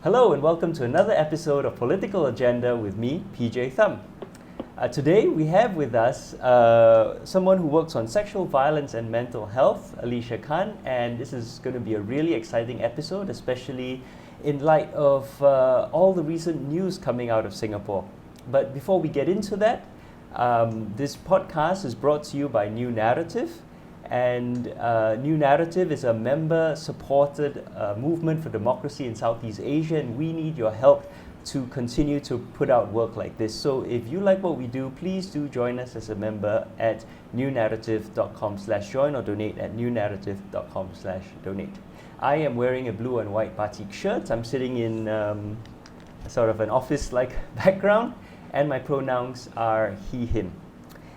Hello and welcome to another episode of Political Agenda with me, PJ Thumb. Today we have with us someone who works on sexual violence and mental health, Alicia Khan, and this is going to be a really exciting episode, especially in light of all the recent news coming out of Singapore. But before we get into that, this podcast is brought to you by New Narrative. And New Narrative is a member-supported movement for democracy in Southeast Asia, and we need your help to continue to put out work like this. So if you like what we do, please do join us as a member at newnarrative.com/join or donate at newnarrative.com/donate. I am wearing a blue and white batik shirt. I'm sitting in sort of an office-like background, and my pronouns are he, him.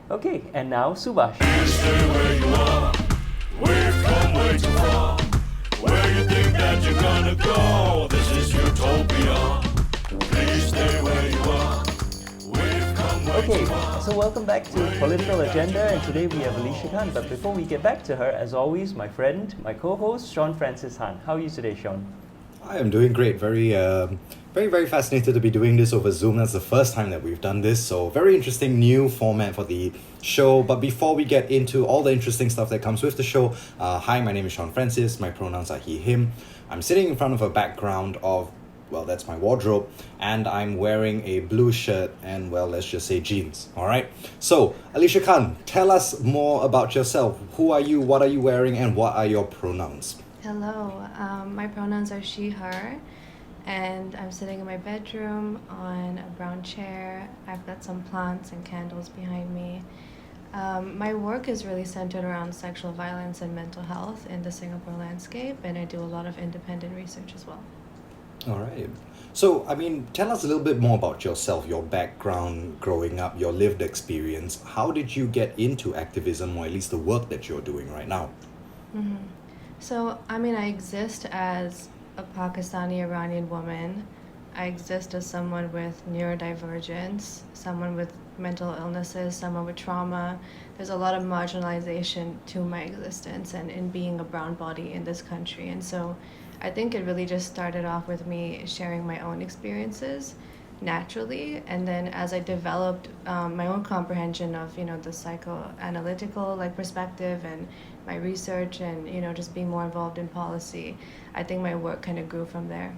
Okay, and now Subhash. Please stay where you are. We've come way too far. Where you think that you're gonna go? This is utopia. Please stay where you are. We've come way Okay, too far. so welcome back to Political Agenda, and today we have Alicia Khan. But before we get back to her, as always, my friend, my co-host, Sean Francis Han. How are you today, Sean? I am doing great. Very fascinated to be doing this over Zoom. That's the first time that we've done this. So very interesting new format for the show. But before we get into all the interesting stuff that comes with the show, hi, my name is Sean Francis. My pronouns are he, him. I'm sitting in front of a background of, well, that's my wardrobe. And I'm wearing a blue shirt and, well, let's just say jeans. All right. So, Alicia Khan, tell us more about yourself. Who are you? What are you wearing? And what are your pronouns? Hello, my pronouns are she, her, and I'm sitting in my bedroom on a brown chair. I've got some plants and candles behind me. My work is really centered around sexual violence and mental health in the Singapore landscape, and I do a lot of independent research as well. All right. So, tell us a little bit more about yourself, your background growing up, your lived experience. How did you get into activism, or at least the work that you're doing right now? Mm-hmm. So, I exist as a Pakistani-Iranian woman. I exist as someone with neurodivergence, someone with mental illnesses, someone with trauma. There's a lot of marginalization to my existence and in being a brown body in this country. And so I think it really just started off with me sharing my own experiences naturally, and then as I developed my own comprehension of the psychoanalytical perspective and my research and just being more involved in policy, I think my work kind of grew from there.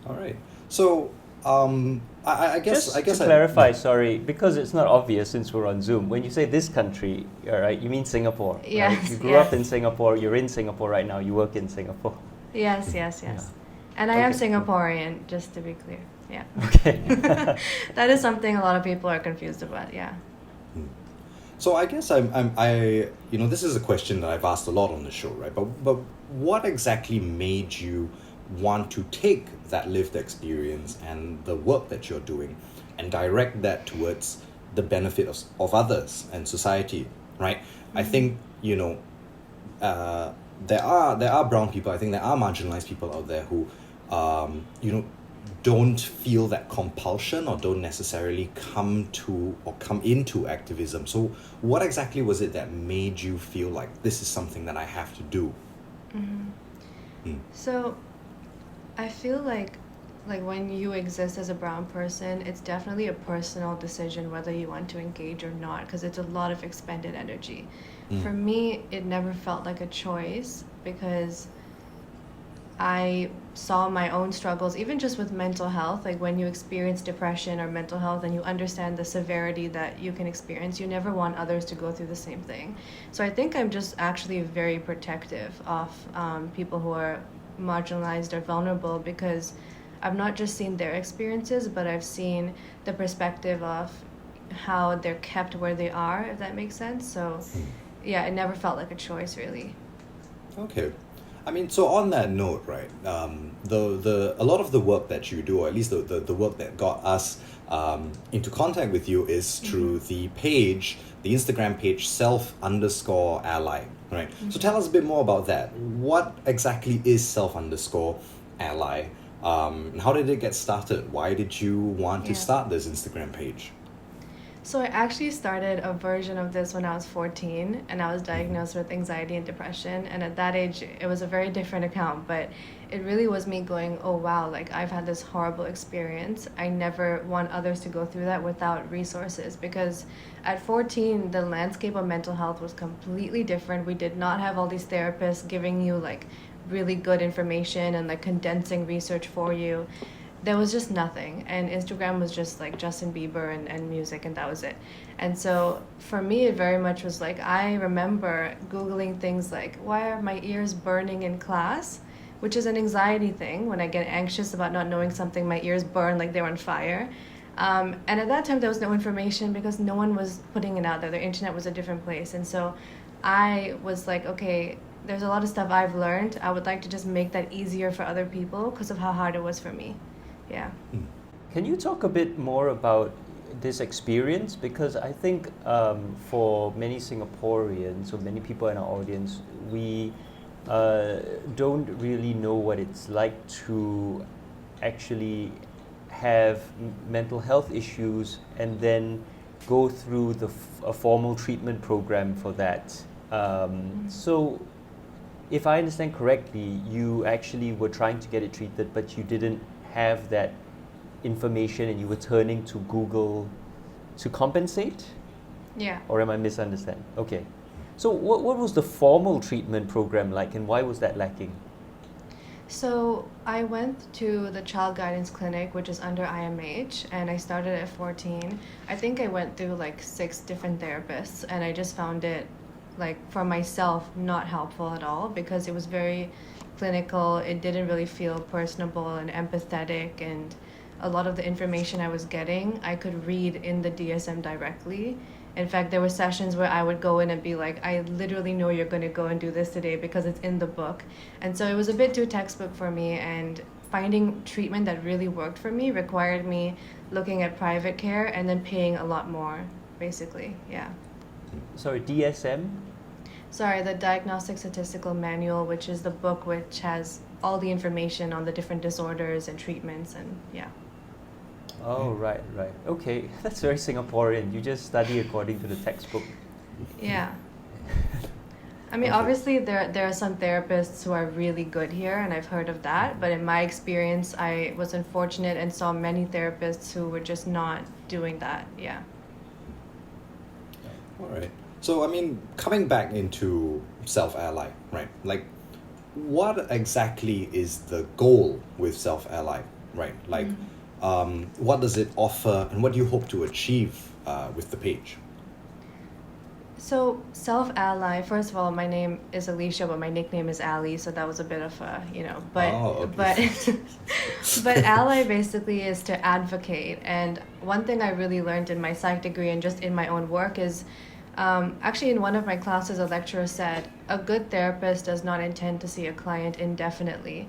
All right. So I guess To clarify, sorry, because it's not obvious since we're on Zoom. When you say this country, all right, you mean Singapore, right? Yes, You grew up in Singapore. You're in Singapore right now. You work in Singapore. Yes. Yeah. And I am Okay. Singaporean, just to be clear. Yeah. Okay. That is something a lot of people are confused about. Yeah. So I guess I this is a question that I've asked a lot on the show, right? But what exactly made you want to take that lived experience and the work that you're doing and direct that towards the benefit of others and society, right? Mm-hmm. I think there are brown people. I think there are marginalized people out there who don't feel that compulsion or don't necessarily come into activism. So what exactly was it that made you feel like this is something that I have to do? Mm-hmm. So I feel like when you exist as a brown person, it's definitely a personal decision whether you want to engage or not, because it's a lot of expended energy. For me, it never felt like a choice because I saw my own struggles, even just with mental health. Like when you experience depression or mental health and you understand the severity that you can experience, you never want others to go through the same thing. So I think I'm just actually very protective of people who are marginalized or vulnerable, because I've not just seen their experiences, but I've seen the perspective of how they're kept where they are, if that makes sense. So yeah, it never felt like a choice, really. Okay. So on that note, right, a lot of the work that you do, or at least the work that got us into contact with you is through the Instagram page, self_ally, right? Mm-hmm. So tell us a bit more about that. What exactly is self_ally? How did it get started? Why did you want to start this Instagram page? So I actually started a version of this when I was 14 and I was diagnosed with anxiety and depression. And at that age, it was a very different account, but it really was me going, oh wow, like I've had this horrible experience. I never want others to go through that without resources, because at 14, the landscape of mental health was completely different. We did not have all these therapists giving you like really good information and like condensing research for you. There was just nothing, and Instagram was just like Justin Bieber and music, and that was it. And so for me, it very much was like, I remember Googling things like, why are my ears burning in class, which is an anxiety thing. When I get anxious about not knowing something, my ears burn like they're on fire. And at that time there was no information because no one was putting it out there. The internet was a different place. And so I was like, okay, there's a lot of stuff I've learned. I would like to just make that easier for other people because of how hard it was for me. Yeah. Can you talk a bit more about this experience? Because I think for many Singaporeans or many people in our audience, we don't really know what it's like to actually have mental health issues and then go through a formal treatment program for that. So if I understand correctly, you actually were trying to get it treated, but you didn't have that information and you were turning to Google to compensate? Yeah. Or am I misunderstanding? Okay. So what was the formal treatment program like, and why was that lacking? So I went to the Child Guidance Clinic, which is under IMH, and I started at 14. I think I went through like 6 different therapists, and I just found it, like, for myself, not helpful at all because it was very clinical. It didn't really feel personable and empathetic, and a lot of the information I was getting, I could read in the DSM directly. In fact, there were sessions where I would go in and be like, I literally know you're going to go and do this today because it's in the book. And so it was a bit too textbook for me, and finding treatment that really worked for me required me looking at private care and then paying a lot more, basically. Yeah. Sorry, DSM? Sorry, the Diagnostic Statistical Manual, which is the book which has all the information on the different disorders and treatments, and yeah. Oh, right. Okay, that's very Singaporean. You just study according to the textbook. Yeah. I mean, Okay. obviously there are some therapists who are really good here, and I've heard of that, but in my experience, I was unfortunate and saw many therapists who were just not doing that. Yeah. All right. So, I mean, coming back into Self-Ally, right? Like, what exactly is the goal with Self-Ally, right? Like, what does it offer, and what do you hope to achieve with the page? So Self-Ally, first of all, my name is Alicia, but my nickname is Ali, so that was a bit of a, but okay. but Ally basically is to advocate. And one thing I really learned in my psych degree and just in my own work is, actually in one of my classes, a lecturer said, a good therapist does not intend to see a client indefinitely,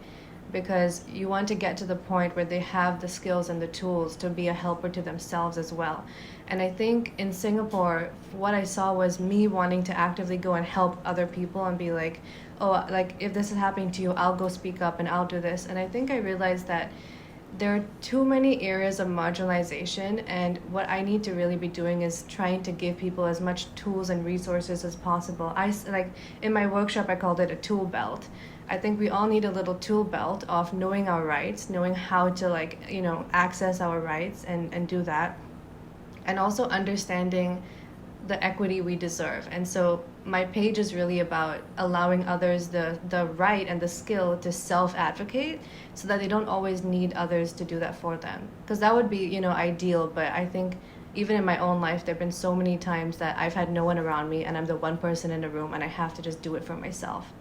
because you want to get to the point where they have the skills and the tools to be a helper to themselves as well. And I think in Singapore, what I saw was me wanting to actively go and help other people and be like, oh, like if this is happening to you, I'll go speak up and I'll do this. And I think I realized that there are too many areas of marginalization, and what I need to really be doing is trying to give people as much tools and resources as possible. Like in my workshop, I called it a tool belt. I think we all need a little tool belt of knowing our rights, knowing how to access our rights and do that, and also understanding the equity we deserve. And so my page is really about allowing others the right and the skill to self-advocate so that they don't always need others to do that for them. Because that would be, ideal, but I think even in my own life, there have been so many times that I've had no one around me and I'm the one person in the room and I have to just do it for myself.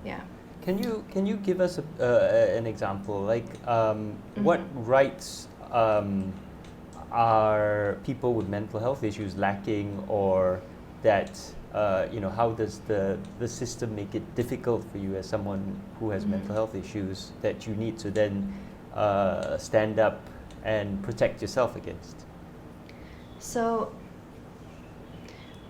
Yeah. Can you give us an example? Like, what rights are people with mental health issues lacking, or that how does the system make it difficult for you as someone who has mental health issues that you need to then stand up and protect yourself against? So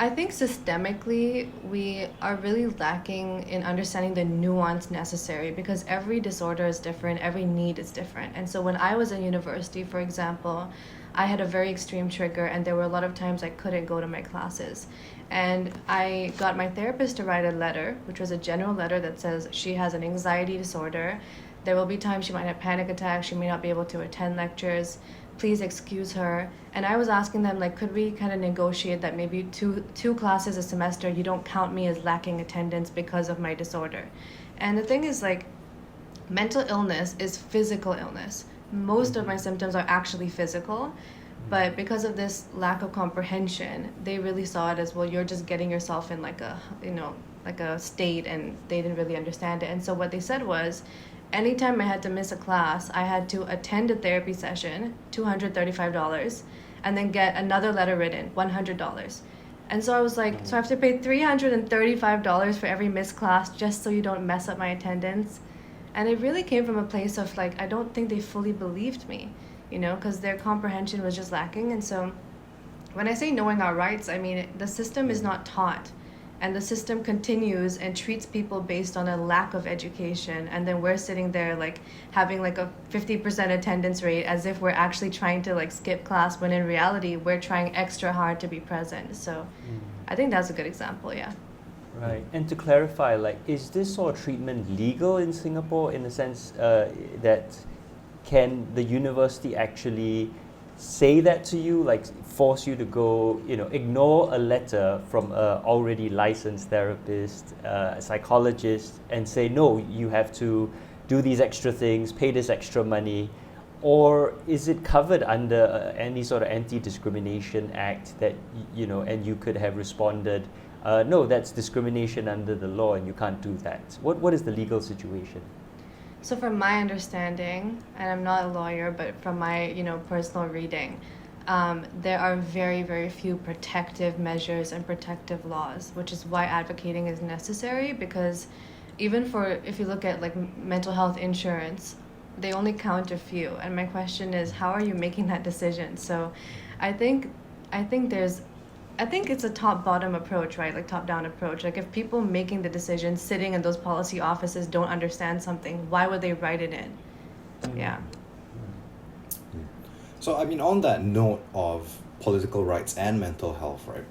I think systemically we are really lacking in understanding the nuance necessary because every disorder is different, every need is different. And so when I was in university, for example, I had a very extreme trigger and there were a lot of times I couldn't go to my classes. And I got my therapist to write a letter, which was a general letter that says she has an anxiety disorder. There will be times she might have panic attacks, she may not be able to attend lectures. Please excuse her. And I was asking them, like, could we kind of negotiate that maybe two classes a semester, you don't count me as lacking attendance because of my disorder. And the thing is, like, mental illness is physical illness. Most of my symptoms are actually physical, but because of this lack of comprehension, they really saw it as, well, you're just getting yourself in like a, like a state, and they didn't really understand it. And so what they said was, anytime I had to miss a class, I had to attend a therapy session, $235, and then get another letter written, $100. And so I was like, so I have to pay $335 for every missed class just so you don't mess up my attendance. And it really came from a place of, like, I don't think they fully believed me, because their comprehension was just lacking. And so when I say knowing our rights, I mean, the system is not taught. And the system continues and treats people based on a lack of education. And then we're sitting there like having like a 50% attendance rate as if we're actually trying to like skip class, when in reality, we're trying extra hard to be present. So I think that's a good example, yeah. Right. And to clarify, like, is this sort of treatment legal in Singapore in the sense that can the university actually say that to you, like force you to go, ignore a letter from a already licensed therapist, a psychologist, and say, no, you have to do these extra things, pay this extra money? Or is it covered under any sort of Anti-Discrimination Act that, and you could have responded, no, that's discrimination under the law and you can't do that? What is the legal situation? So from my understanding, and I'm not a lawyer, but from my personal reading, there are very, very few protective measures and protective laws, which is why advocating is necessary. Because even if you look at like mental health insurance, they only count a few. And my question is, how are you making that decision? So I think it's a top-bottom approach, right? Like top-down approach. Like if people making the decision, sitting in those policy offices don't understand something, why would they write it in? Yeah. So, I mean, on that note of political rights and mental health, right,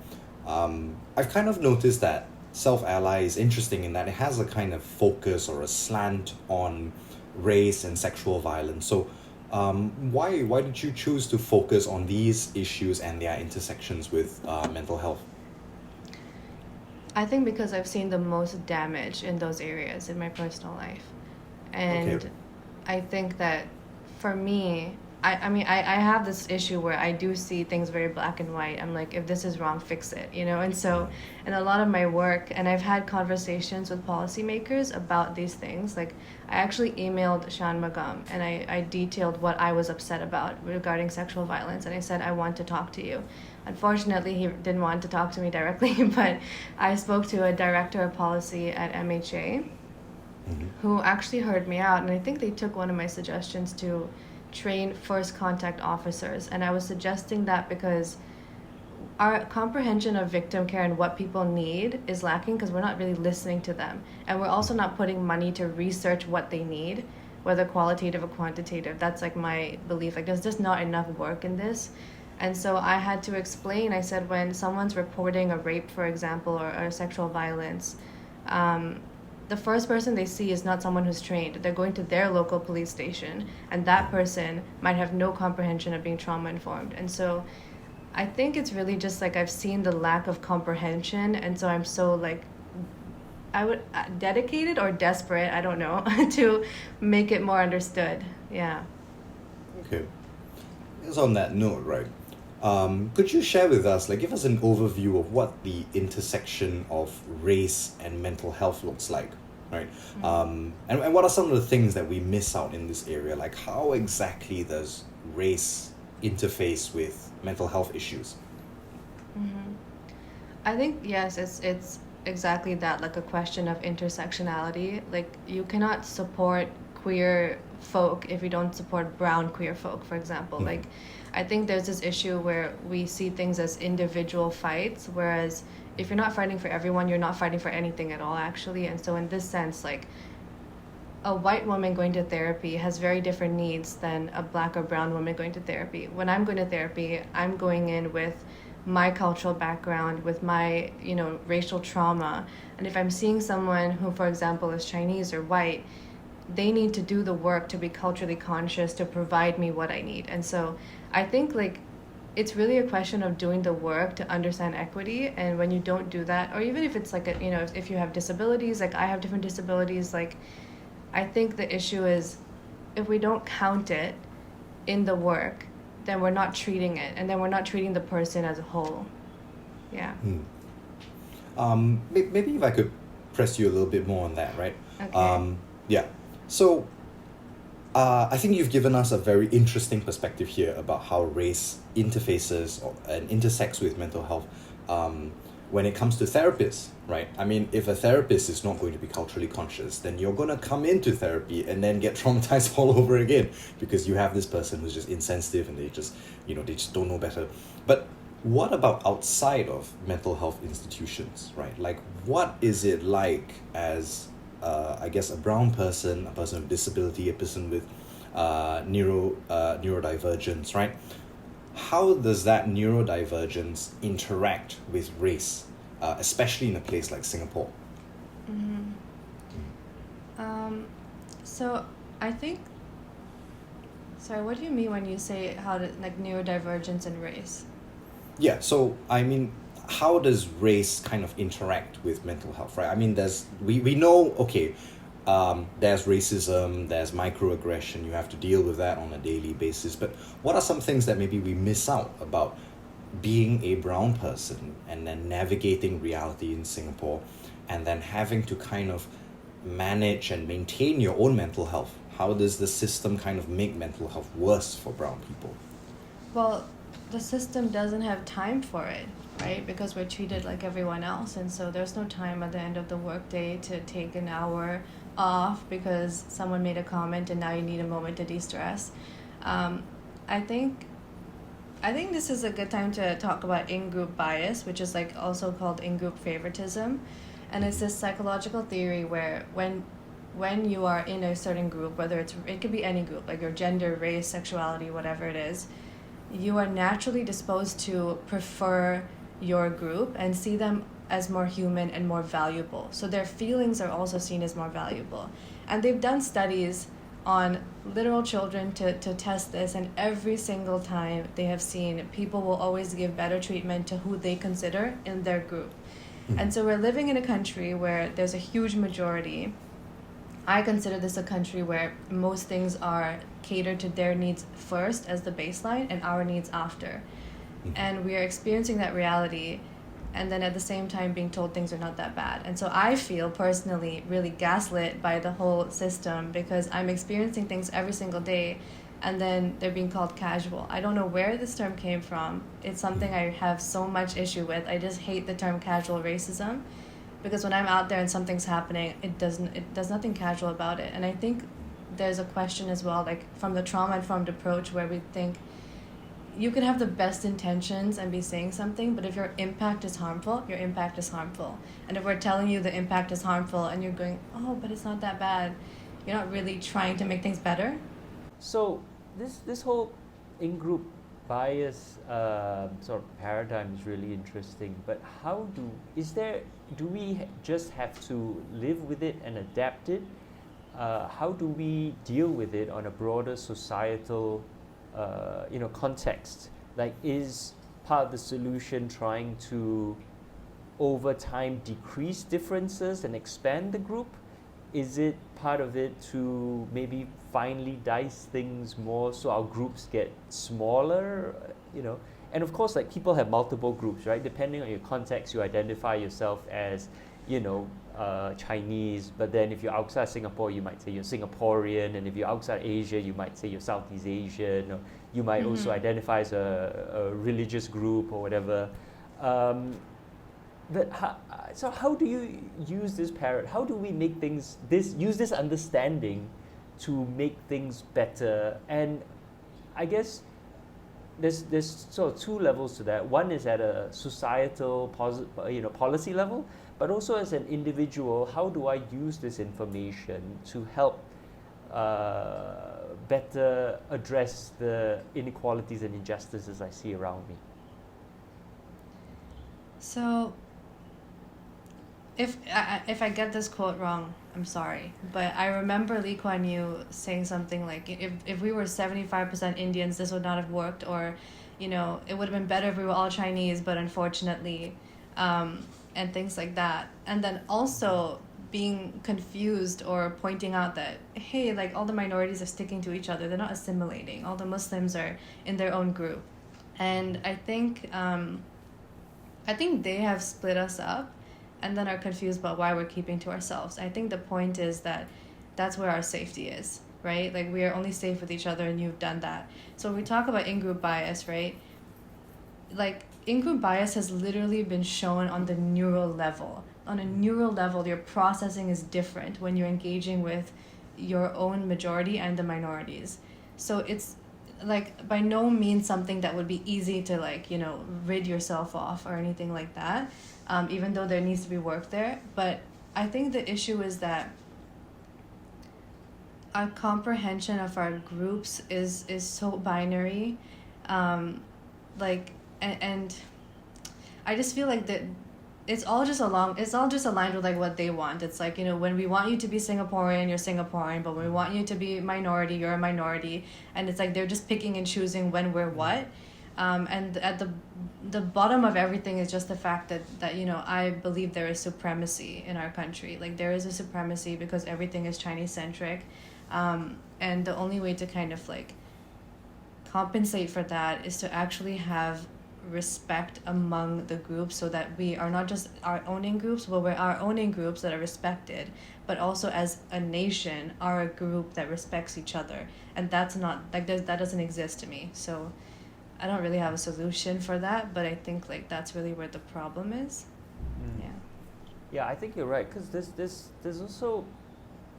I've kind of noticed that Self-Ally is interesting in that it has a kind of focus or a slant on race and sexual violence. So, why did you choose to focus on these issues and their intersections with mental health? I think because I've seen the most damage in those areas in my personal life. And Okay. I think that for me, I have this issue where I do see things very black and white. I'm like, if this is wrong, fix it, And so, in a lot of my work, and I've had conversations with policymakers about these things. Like, I actually emailed Shan Magam, and I detailed what I was upset about regarding sexual violence, and I said, I want to talk to you. Unfortunately, he didn't want to talk to me directly, but I spoke to a director of policy at MHA, who actually heard me out, and I think they took one of my suggestions to train first contact officers. And I was suggesting that because our comprehension of victim care and what people need is lacking, because we're not really listening to them, and we're also not putting money to research what they need, whether qualitative or quantitative. That's like my belief. Like there's just not enough work in this. And so I had to explain. I said, when someone's reporting a rape, for example, or sexual violence, the first person they see is not someone who's trained. They're going to their local police station, and that person might have no comprehension of being trauma-informed. And so I think it's really just like I've seen the lack of comprehension, and so I'm so like, I would dedicated or desperate, I don't know, to make it more understood. Yeah. Okay. It's on that note, right? Could you share with us, like, give us an overview of what the intersection of race and mental health looks like, right? And what are some of the things that we miss out in this area? Like, how exactly does race interface with mental health issues? I think, yes, it's exactly that, like a question of intersectionality. Like, you cannot support queer folk if we don't support brown queer folk, for example. Like, I think there's this issue where we see things as individual fights, whereas if you're not fighting for everyone, you're not fighting for anything at all, actually. And so in this sense, like, a white woman going to therapy has very different needs than a black or brown woman going to therapy. When I'm going to therapy, I'm going in with my cultural background, with my, you know, racial trauma. And if I'm seeing someone who, for example, is Chinese or white, they need to do the work to be culturally conscious to provide me what I need. And so I think, like, it's really a question of doing the work to understand equity. And when you don't do that, or even if it's like a, you know, if you have disabilities, like I have different disabilities, like, I think the issue is if we don't count it in the work, then we're not treating it, and then we're not treating the person as a whole. Yeah. Maybe if I could press you a little bit more on that, right? Okay. Yeah. So, I think you've given us a very interesting perspective here about how race interfaces and intersects with mental health when it comes to therapists, right? I mean, if a therapist is not going to be culturally conscious, then you're going to come into therapy and then get traumatized all over again because you have this person who's just insensitive and they just don't know better. But what about outside of mental health institutions, right? Like, what is it like as, I guess, a brown person, a person with disability, a person with neurodivergence, right? How does that neurodivergence interact with race, especially in a place like Singapore? So I think, sorry, what do you mean when you say like neurodivergence and race? Yeah, so I mean, how does race kind of interact with mental health, right? I mean, we know, okay, there's racism, there's microaggression, you have to deal with that on a daily basis, but what are some things that maybe we miss out about being a brown person and then navigating reality in Singapore and then having to kind of manage and maintain your own mental health? How does the system kind of make mental health worse for brown people? Well, the system doesn't have time for it, right? Because we're treated like everyone else, and so there's no time at the end of the workday to take an hour off because someone made a comment and now you need a moment to de-stress. I think this is a good time to talk about in-group bias, which is like also called in-group favoritism. And it's this psychological theory where when you are in a certain group, whether it could be any group, like your gender, race, sexuality, whatever it is, you are naturally disposed to prefer your group and see them as more human and more valuable. So their feelings are also seen as more valuable. And they've done studies on literal children to test this, and every single time they have seen people will always give better treatment to who they consider in their group. And so we're living in a country where there's a huge majority. I consider this a country where most things are catered to their needs first as the baseline and our needs after. And we are experiencing that reality and then at the same time being told things are not that bad. And so I feel personally really gaslit by the whole system because I'm experiencing things every single day and then they're being called casual. I don't know where this term came from. It's something I have so much issue with. I just hate the term casual racism because when I'm out there and something's happening, it does nothing casual about it. And I think there's a question as well, like from the trauma-informed approach where we think you could have the best intentions and be saying something, but if your impact is harmful, your impact is harmful. And if we're telling you the impact is harmful and you're going, oh, but it's not that bad, you're not really trying to make things better. So this whole in-group bias sort of paradigm is really interesting. But do we just have to live with it and adapt it? How do we deal with it on a broader societal context? Like, is part of the solution trying to over time decrease differences and expand the group? Is it part of it to maybe finely dice things more so our groups get smaller? And of course, like, people have multiple groups, right? Depending on your context, you identify yourself as Chinese, but then if you're outside Singapore, you might say you're Singaporean, and if you're outside Asia, you might say you're Southeast Asian, or you might also identify as a religious group or whatever. So how do you use this how do we make use this understanding to make things better. And I guess there's sort of two levels to that. One is at a societal policy level, but also as an individual, how do I use this information to help better address the inequalities and injustices I see around me? So, if I get this quote wrong, I'm sorry, but I remember Lee Kuan Yew saying something like, if we were 75% Indians, this would not have worked, or, it would have been better if we were all Chinese, but unfortunately, and things like that. And then also being confused or pointing out that, hey, like all the minorities are sticking to each other, they're not assimilating, all the Muslims are in their own group. And I think they have split us up and then are confused about why we're keeping to ourselves. I think the point is that that's where our safety is, right? Like, we are only safe with each other, and you've done that. So when we talk about in-group bias, right? Like, in-group bias has literally been shown on the neural level. On a neural level, your processing is different when you're engaging with your own majority and the minorities. So it's like by no means something that would be easy to rid yourself off or anything like that, even though there needs to be work there. But I think the issue is that our comprehension of our groups is so binary, and I just feel like that it's all just aligned with like what they want. It's like, when we want you to be Singaporean, you're Singaporean, but when we want you to be minority, you're a minority. And it's like they're just picking and choosing when we're what. And at the bottom of everything is just the fact that I believe there is supremacy in our country. Like, there is a supremacy because everything is Chinese centric. And the only way to kind of like compensate for that is to actually have respect among the groups, so that we are not just our own in groups, but we're our own in groups that are respected, but also as a nation are a group that respects each other. And that's not like that doesn't exist to me. So I don't really have a solution for that, but I think like that's really where the problem is. Yeah, I think you're right, because there's also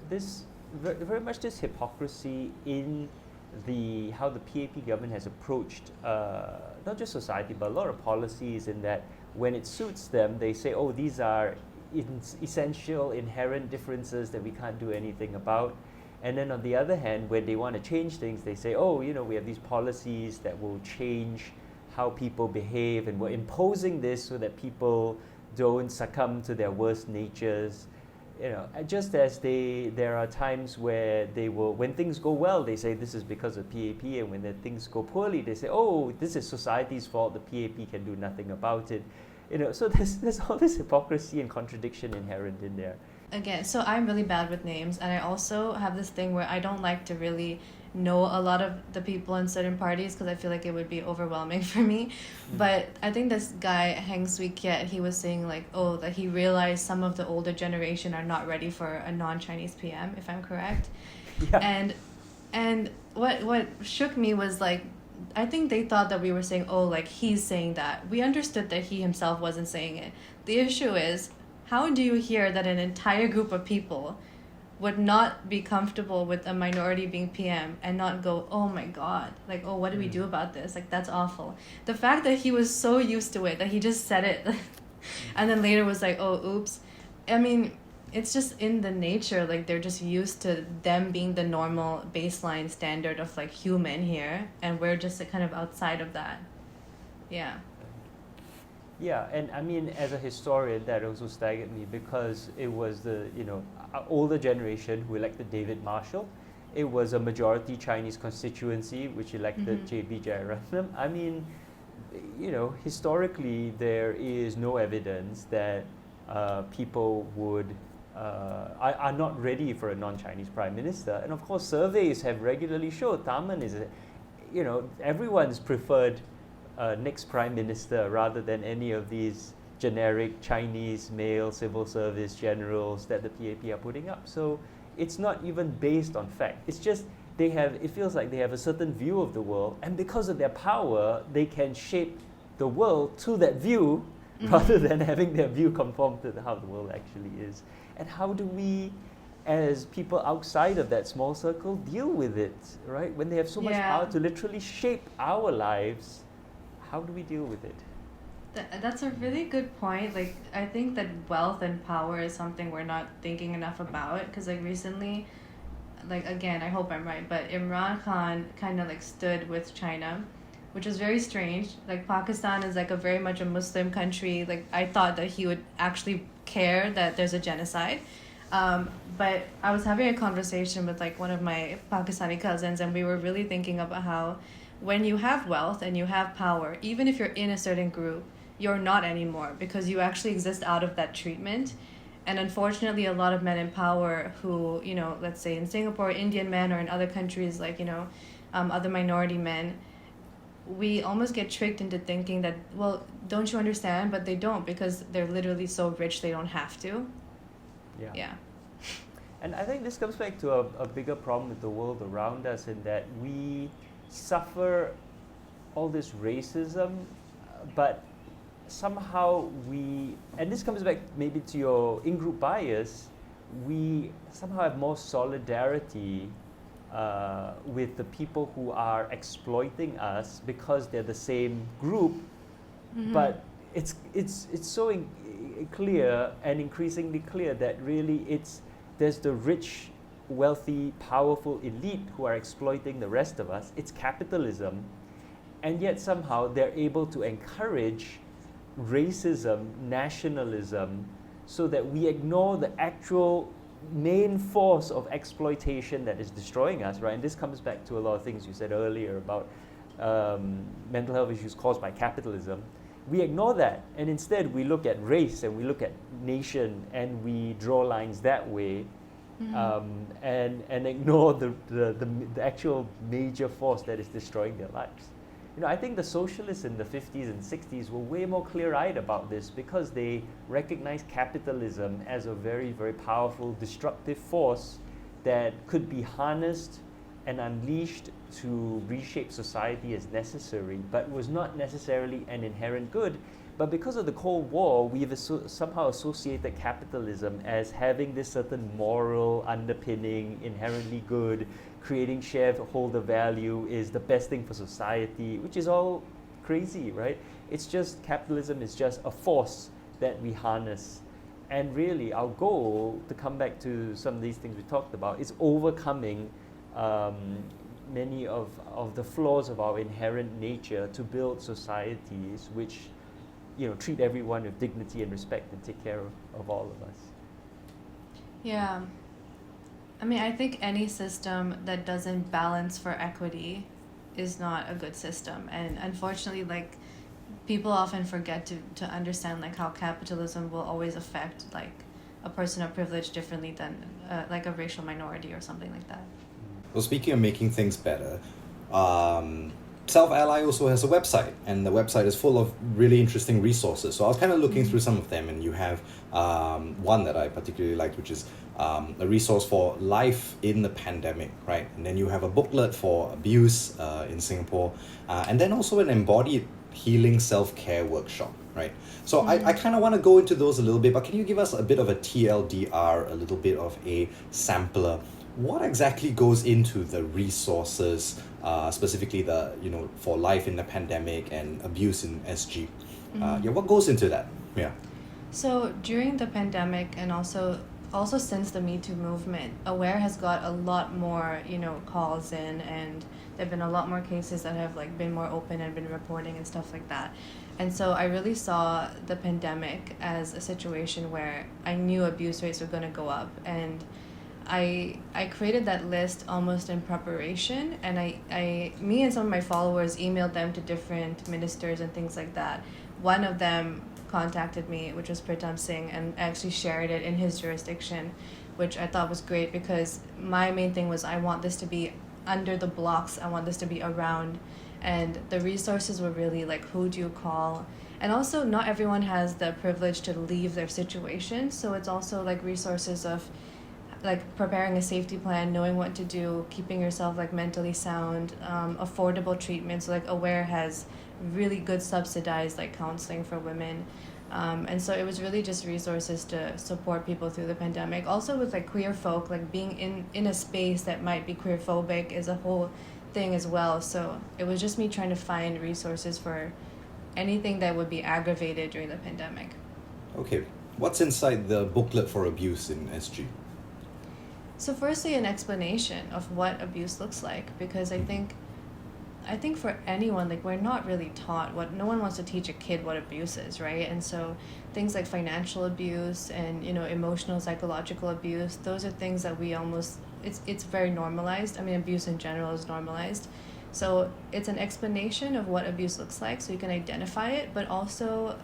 this very much this hypocrisy in how the PAP government has approached not just society but a lot of policies, in that when it suits them they say, oh, these are essential inherent differences that we can't do anything about. And then on the other hand, when they want to change things, they say, oh, we have these policies that will change how people behave, and we're imposing this so that people don't succumb to their worst natures. Just as there are times where when things go well, they say this is because of PAP, and when things go poorly, they say, oh, this is society's fault, the PAP can do nothing about it. So there's all this hypocrisy and contradiction inherent in there. Again, so I'm really bad with names, and I also have this thing where I don't like to really know a lot of the people in certain parties because I feel like it would be overwhelming for me. But I think this guy, Heng Swee Kiat, he was saying like, that he realized some of the older generation are not ready for a non-Chinese PM, if I'm correct. Yeah. And what shook me was like, I think they thought that we were saying, like he's saying that. We understood that he himself wasn't saying it. The issue is, how do you hear that an entire group of people would not be comfortable with a minority being PM and not go, oh my God, like, what do we do about this? Like, that's awful. The fact that he was so used to it that he just said it and then later was like, oh, oops. I mean, it's just in the nature, like they're just used to them being the normal baseline standard of like human here, and we're just kind of outside of that. Yeah. Yeah, and I mean, as a historian, that also staggered me because it was the older generation who elected David Marshall. It was a majority Chinese constituency which elected J.B. Jeyaretnam. I mean, historically there is no evidence that people are not ready for a non-Chinese prime minister. And of course, surveys have regularly showed Tharman is, everyone's preferred next prime minister rather than any of these generic Chinese male civil service generals that the PAP are putting up. So it's not even based on fact. It's just it feels like they have a certain view of the world, and because of their power, they can shape the world to that view rather than having their view conform to how the world actually is. And how do we as people outside of that small circle deal with it, right? When they have so much Yeah. power to literally shape our lives, how do we deal with it? That's a really good point. Like, I think that wealth and power is something we're not thinking enough about. Because, like, recently, like, again, I hope I'm right, but Imran Khan kind of, like, stood with China, which was very strange. Like, Pakistan is, like, a very much a Muslim country. Like, I thought that he would actually care that there's a genocide. But I was having a conversation with, like, one of my Pakistani cousins, and we were really thinking about how when you have wealth and you have power, even if you're in a certain group, you're not anymore, because you actually exist out of that treatment. And unfortunately, a lot of men in power who, you know, let's say in Singapore, Indian men, or in other countries like, you know, other minority men, we almost get tricked into thinking that, well, don't you understand? But they don't, because they're literally so rich they don't have to. Yeah. And I think this comes back to a bigger problem with the world around us, in that we suffer all this racism, but somehow and this comes back maybe to your in-group bias, we somehow have more solidarity with the people who are exploiting us because they're the same group. Mm-hmm. But it's so clear and increasingly clear that really there's the rich, wealthy, powerful elite who are exploiting the rest of us. It's capitalism, and yet somehow they're able to encourage racism, nationalism, so that we ignore the actual main force of exploitation that is destroying us, right? And this comes back to a lot of things you said earlier about mental health issues caused by capitalism. We ignore that, and instead we look at race and we look at nation, and we draw lines that way, and ignore the actual major force that is destroying their lives. You know, I think the socialists in the 50s and 60s were way more clear-eyed about this, because they recognized capitalism as a very, very powerful, destructive force that could be harnessed and unleashed to reshape society as necessary, but was not necessarily an inherent good. But because of the Cold War, we've somehow associated capitalism as having this certain moral underpinning, inherently good, creating shareholder value is the best thing for society, which is all crazy, right? It's just, capitalism is just a force that we harness. And really, our goal, to come back to some of these things we talked about, is overcoming many of the flaws of our inherent nature to build societies which, you know, treat everyone with dignity and respect and take care of all of us. Yeah. I mean, I think any system that doesn't balance for equity is not a good system. And unfortunately, like, people often forget to understand, like, how capitalism will always affect, like, a person of privilege differently than like a racial minority or something like that. Well, speaking of making things better, Self-Ally also has a website, and the website is full of really interesting resources. So I was kind of looking through some of them, and you have one that I particularly liked, which is a resource for life in the pandemic, right? And then you have a booklet for abuse in Singapore, and then also an embodied healing self-care workshop, right? So I kind of want to go into those a little bit, but can you give us a bit of a TLDR, a little bit of a sampler? What exactly goes into the resources, specifically the, you know, for life in the pandemic and abuse in SG? What goes into that? Yeah. So during the pandemic, and also since the Me Too movement, Aware has got a lot more, you know, calls in, and there have been a lot more cases that have, like, been more open and been reporting and stuff like that. And so I really saw the pandemic as a situation where I knew abuse rates were going to go up, and I created that list almost in preparation, and me and some of my followers emailed them to different ministers and things like that. One of them contacted me, which was Pritam Singh, and actually shared it in his jurisdiction, which I thought was great, because my main thing was I want this to be under the blocks, I want this to be around, and the resources were really like, who do you call? And also, not everyone has the privilege to leave their situation, so it's also like resources of, like, preparing a safety plan, knowing what to do, keeping yourself, like, mentally sound, affordable treatment. So, like, Aware has really good subsidized, like, counseling for women. And so it was really just resources to support people through the pandemic. Also with like queer folk, like being in a space that might be queer phobic is a whole thing as well. So it was just me trying to find resources for anything that would be aggravated during the pandemic. Okay, what's inside the booklet for abuse in SG? So firstly, an explanation of what abuse looks like, because I think for anyone, like we're not really taught no one wants to teach a kid what abuse is, right? And so things like financial abuse and, you know, emotional, psychological abuse, those are things that we it's very normalized. I mean, abuse in general is normalized. So it's an explanation of what abuse looks like so you can identify it, but also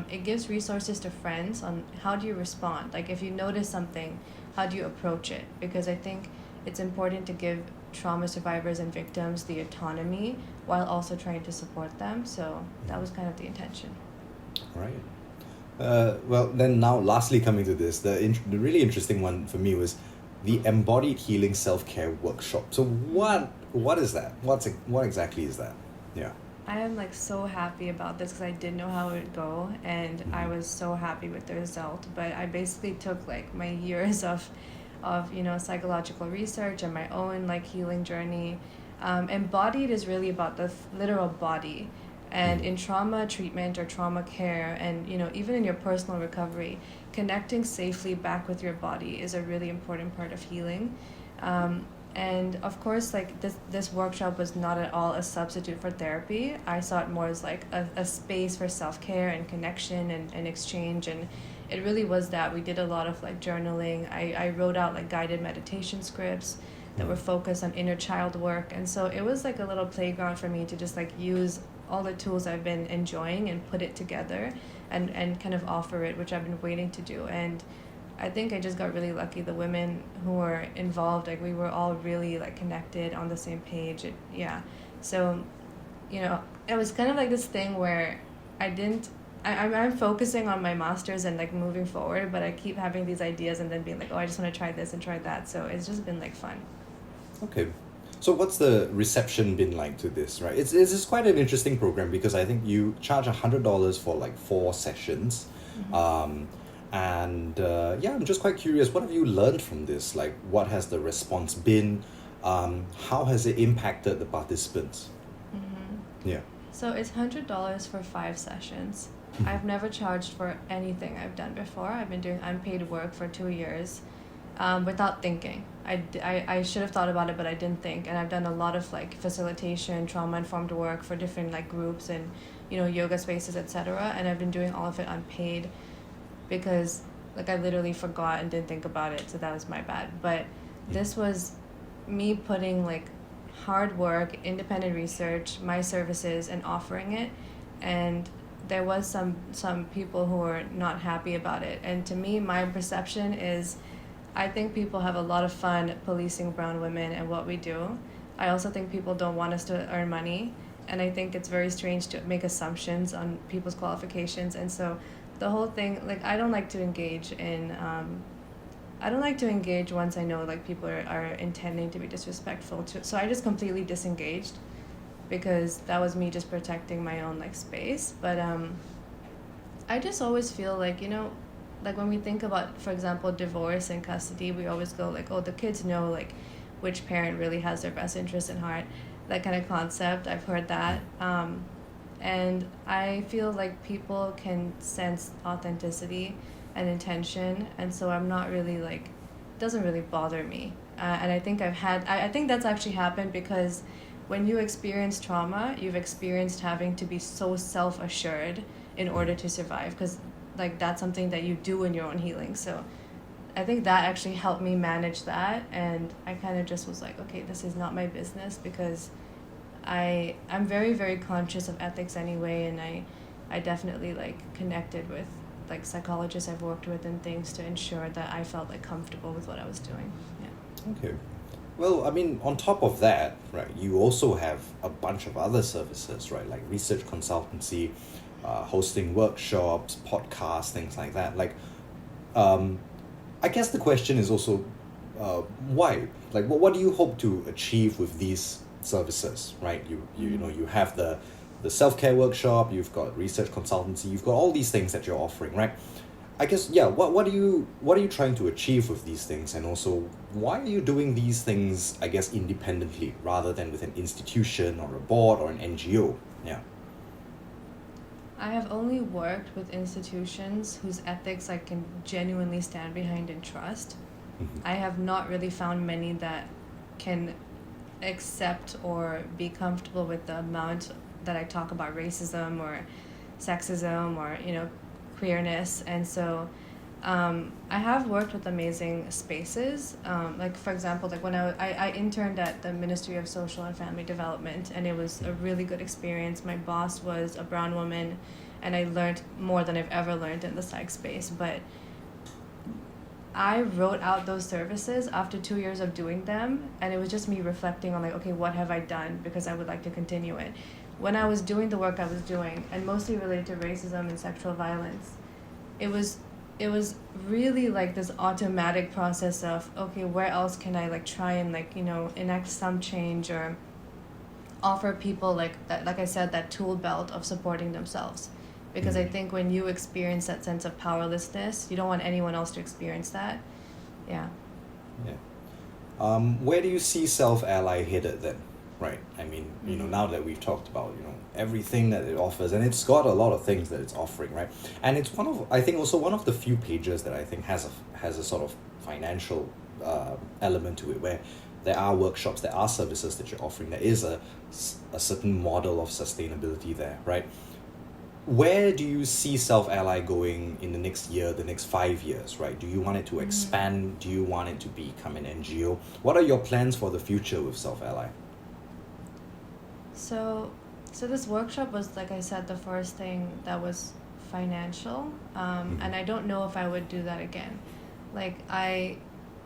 it gives resources to friends on how do you respond. Like if you notice something, how do you approach it? Because I think it's important to give trauma survivors and victims the autonomy while also trying to support them. So that was kind of the intention. Right. Well, then now lastly coming to this, the really interesting one for me was the Embodied Healing Self-Care Workshop. So what is that? What exactly is that? Yeah. I am like so happy about this because I didn't know how it would go, and I was so happy with the result. But I basically took like my years of you know, psychological research and my own like healing journey. Embodied is really about the literal body, and in trauma treatment or trauma care, and you know, even in your personal recovery, connecting safely back with your body is a really important part of healing. And of course, like this workshop was not at all a substitute for therapy. I saw it more as like a space for self-care and connection and exchange, and it really was that. We did a lot of like journaling. I wrote out like guided meditation scripts that were focused on inner child work, and so it was like a little playground for me to just like use all the tools I've been enjoying and put it together and kind of offer it, which I've been waiting to do. And I think I just got really lucky. The women who were involved, like we were all really like connected on the same page. So, you know, it was kind of like this thing where I'm focusing on my master's and like moving forward, but I keep having these ideas and then being like, oh, I just want to try this and try that. So it's just been like fun. Okay. So what's the reception been like to this, right? It's quite an interesting program because I think you charge $100 for like 4 sessions. Mm-hmm. I'm just quite curious, what have you learned from this? Like, what has the response been? How has it impacted the participants? Mm-hmm. Yeah. So it's $100 for 5 sessions. Mm-hmm. I've never charged for anything I've done before. I've been doing unpaid work for 2 years without thinking. I should have thought about it, but I didn't think. And I've done a lot of like facilitation, trauma-informed work for different like groups and, you know, yoga spaces, etc. And I've been doing all of it unpaid because like I literally forgot and didn't think about it, so that was my bad. But this was me putting like hard work, independent research, my services, and offering it. And there was some people who were not happy about it. And to me, my perception is I think people have a lot of fun policing brown women and what we do. I also think people don't want us to earn money, and I think it's very strange to make assumptions on people's qualifications. And so the whole thing, like I don't like to engage once I know like people are intending to be disrespectful so I just completely disengaged because that was me just protecting my own like space. But I just always feel like, you know, like when we think about, for example, divorce and custody, we always go like, oh, the kids know like which parent really has their best interest in heart, that kind of concept. I've heard that. And I feel like people can sense authenticity and intention, and so I'm not really like, it doesn't really bother me. And I think I think that's actually happened because when you experience trauma, you've experienced having to be so self-assured in order to survive, because like that's something that you do in your own healing. So I think that actually helped me manage that, and I kind of just was like, okay, this is not my business, because I'm very, very conscious of ethics anyway, and I definitely like connected with like psychologists I've worked with and things to ensure that I felt like comfortable with what I was doing. Yeah. Okay. Well, I mean, on top of that, right, you also have a bunch of other services, right, like research consultancy, hosting workshops, podcasts, things like that. Like, I guess the question is also, why? Like, what do you hope to achieve with these services, right? You know, you have the the self-care workshop, you've got research consultancy, you've got all these things that you're offering, right? I guess, yeah, what are you trying to achieve with these things, and also why are you doing these things, I guess, independently rather than with an institution or a board or an NGO? Yeah. I have only worked with institutions whose ethics I can genuinely stand behind and trust. Mm-hmm. I have not really found many that can accept or be comfortable with the amount that I talk about racism or sexism or, queerness. And so I have worked with amazing spaces. Like, for example, like when I interned at the Ministry of Social and Family Development, and it was a really good experience. My boss was a brown woman, and I learned more than I've ever learned in the psych space. But I wrote out those services after 2 years of doing them, and it was just me reflecting on, like, okay, what have I done, because I would like to continue it. When I was doing the work I was doing, and mostly related to racism and sexual violence, it was really like this automatic process of, okay, where else can I like try and like, enact some change or offer people like that, like I said, that tool belt of supporting themselves. Because I think when you experience that sense of powerlessness, you don't want anyone else to experience that. Yeah. Yeah. Where do you see Self-Ally headed then? Right. I mean, now that we've talked about, everything that it offers, and it's got a lot of things that it's offering, right? And it's I think also one of the few pages that I think has a sort of financial element to it, where there are workshops, there are services that you're offering. There is a certain model of sustainability there, right? Where do you see Self-Ally going in the next year, the next 5 years, right? Do you want it to expand? Do you want it to become an NGO? What are your plans for the future with Self-Ally? So this workshop was, like I said, the first thing that was financial, and I don't know if I would do that again. Like, I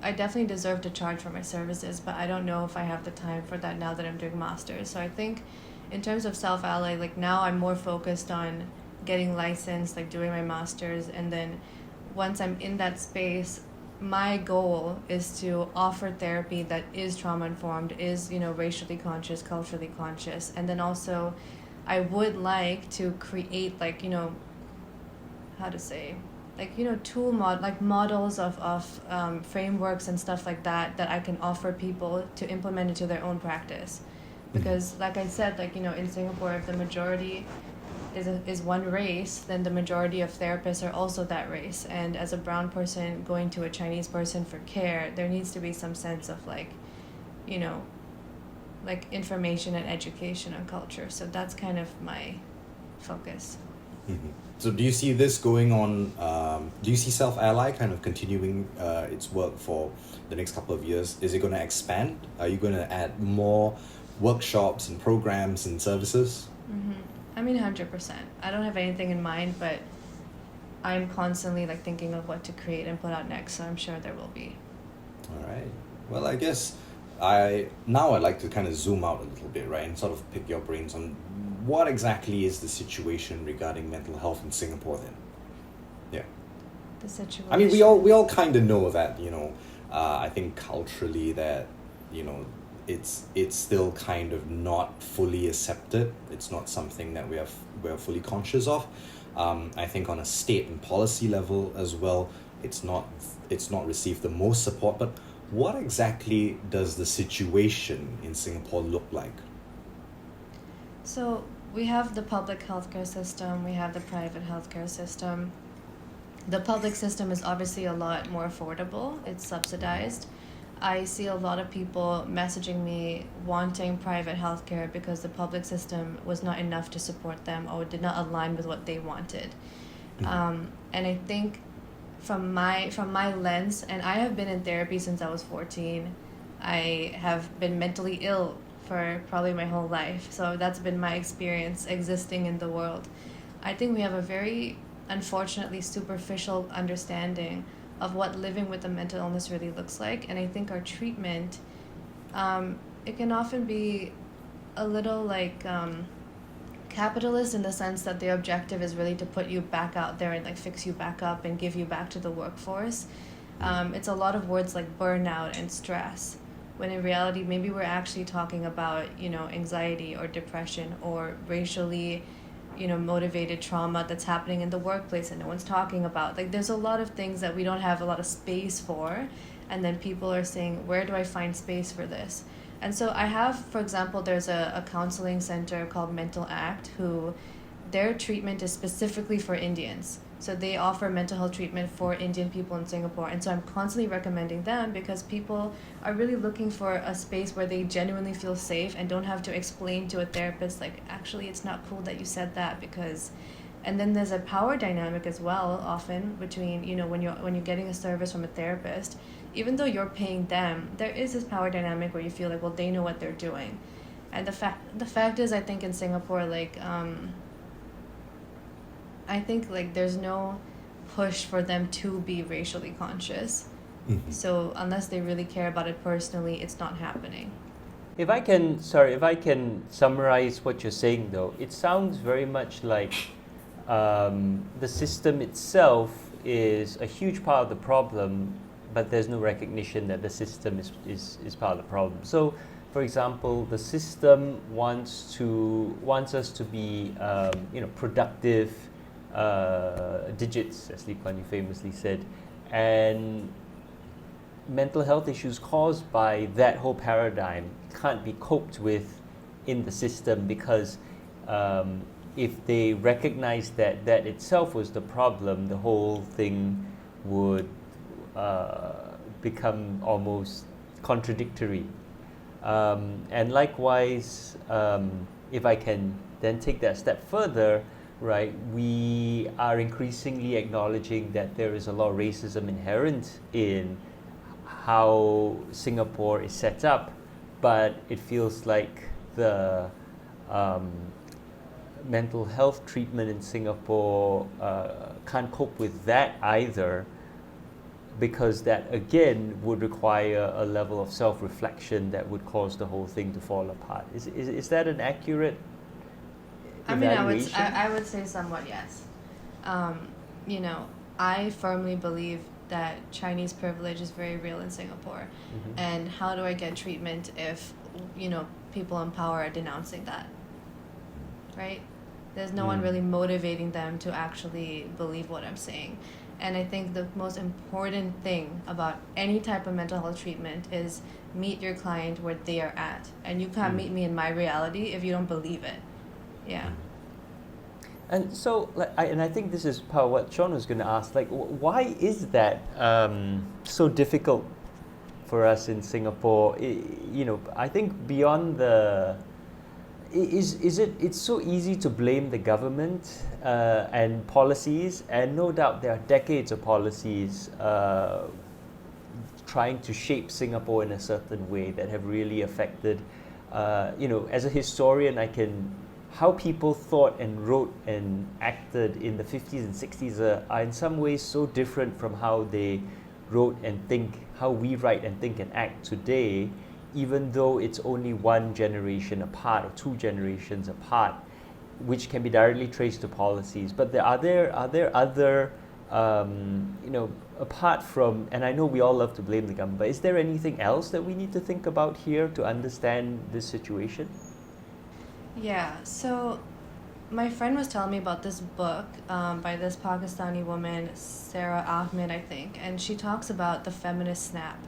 definitely deserve to charge for my services, but I don't know if I have the time for that now that I'm doing masters. So I think in terms of Self-Ally, like now I'm more focused on getting licensed, like doing my masters, and then once I'm in that space, my goal is to offer therapy that is trauma-informed, is, racially conscious, culturally conscious, and then also I would like to create, like, how to say, like, models of frameworks and stuff like that I can offer people to implement into their own practice. Because, like I said, like, in Singapore, if the majority is one race, then the majority of therapists are also that race. And as a brown person going to a Chinese person for care, there needs to be some sense of like, like information and education on culture. So that's kind of my focus. Mm-hmm. So do you see this going on, do you see Self-Ally kind of continuing its work for the next couple of years? Is it going to expand? Are you going to add more workshops and programs and services? Mm-hmm. I mean, 100%. I don't have anything in mind, but I'm constantly like thinking of what to create and put out next, so I'm sure there will be. All right. Well, I guess I'd like to kind of zoom out a little bit, right, and sort of pick your brains on what exactly is the situation regarding mental health in Singapore then? Yeah. The situation. I mean, we all kind of know that, I think culturally that, it's still kind of not fully accepted. It's not something that we're fully conscious of. I think on a state and policy level as well, it's not received the most support. But what exactly does the situation in Singapore look like? So we have the public healthcare system, we have the private healthcare system. The public system is obviously a lot more affordable. It's subsidized. I see a lot of people messaging me wanting private healthcare because the public system was not enough to support them or did not align with what they wanted. And I think from my lens, and I have been in therapy since I was 14. I have been mentally ill for probably my whole life. So that's been my experience existing in the world. I think we have a very, unfortunately, superficial understanding of what living with a mental illness really looks like. And I think our treatment, it can often be a little like capitalist in the sense that the objective is really to put you back out there and like fix you back up and give you back to the workforce. It's a lot of words like burnout and stress. when in reality maybe we're actually talking about, anxiety or depression or racially, motivated trauma that's happening in the workplace and no one's talking about. Like, there's a lot of things that we don't have a lot of space for, and then people are saying, where do I find space for this? And so I have, for example, there's a counseling center called Mental Act, who their treatment is specifically for Indians. So they offer mental health treatment for Indian people in Singapore. And so I'm constantly recommending them because people are really looking for a space where they genuinely feel safe and don't have to explain to a therapist, like, actually, it's not cool that you said that because... And then there's a power dynamic as well, often, between, when you're getting a service from a therapist, even though you're paying them, there is this power dynamic where you feel like, well, they know what they're doing. And the fact is, I think in Singapore, I think there's no push for them to be racially conscious. Mm-hmm. So unless they really care about it personally, it's not happening. If I can summarize what you're saying, though, it sounds very much like the system itself is a huge part of the problem, but there's no recognition that the system is part of the problem. So, for example, the system wants us to be productive digits, as Lee Kuan Yew famously said, and mental health issues caused by that whole paradigm can't be coped with in the system because if they recognize that itself was the problem, the whole thing would become almost contradictory. And likewise, if I can then take that step further, right, we are increasingly acknowledging that there is a lot of racism inherent in how Singapore is set up, but it feels like the mental health treatment in Singapore can't cope with that either, because that again would require a level of self-reflection that would cause the whole thing to fall apart. Is that an accurate evaluation? I would say somewhat yes. I firmly believe that Chinese privilege is very real in Singapore. Mm-hmm. And how do I get treatment if, people in power are denouncing that? Right? There's no one really motivating them to actually believe what I'm saying. And I think the most important thing about any type of mental health treatment is meet your client where they are at. And you can't meet me in my reality if you don't believe it. Yeah. And so, I think this is part of what Sean was going to ask. Why is that so difficult for us in Singapore? I think beyond the... It's so easy to blame the government and policies, and no doubt there are decades of policies trying to shape Singapore in a certain way that have really affected, as a historian, how people thought and wrote and acted in the 50s and 60s are in some ways so different from how they wrote and think, how we write and think and act today, even though it's only one generation apart or two generations apart, which can be directly traced to policies. But are there other, apart from, and I know we all love to blame the government, but is there anything else that we need to think about here to understand this situation? Yeah, so my friend was telling me about this book by this Pakistani woman, Sarah Ahmed, I think, and she talks about the feminist snap.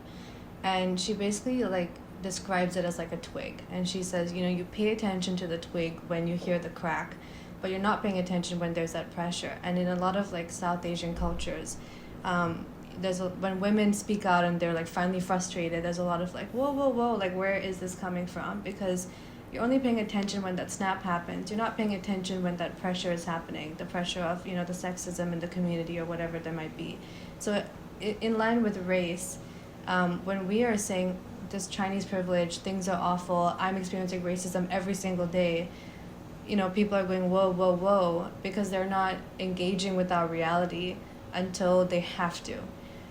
And she basically describes it as like a twig. And she says, you pay attention to the twig when you hear the crack, but you're not paying attention when there's that pressure. And in a lot of South Asian cultures, when women speak out and they're finally frustrated, there's a lot of whoa, where is this coming from? Because you're only paying attention when that snap happens. You're not paying attention when that pressure is happening, the pressure of, the sexism in the community or whatever there might be. So in line with race, when we are saying this Chinese privilege, things are awful, I'm experiencing racism every single day, people are going, whoa, because they're not engaging with our reality until they have to.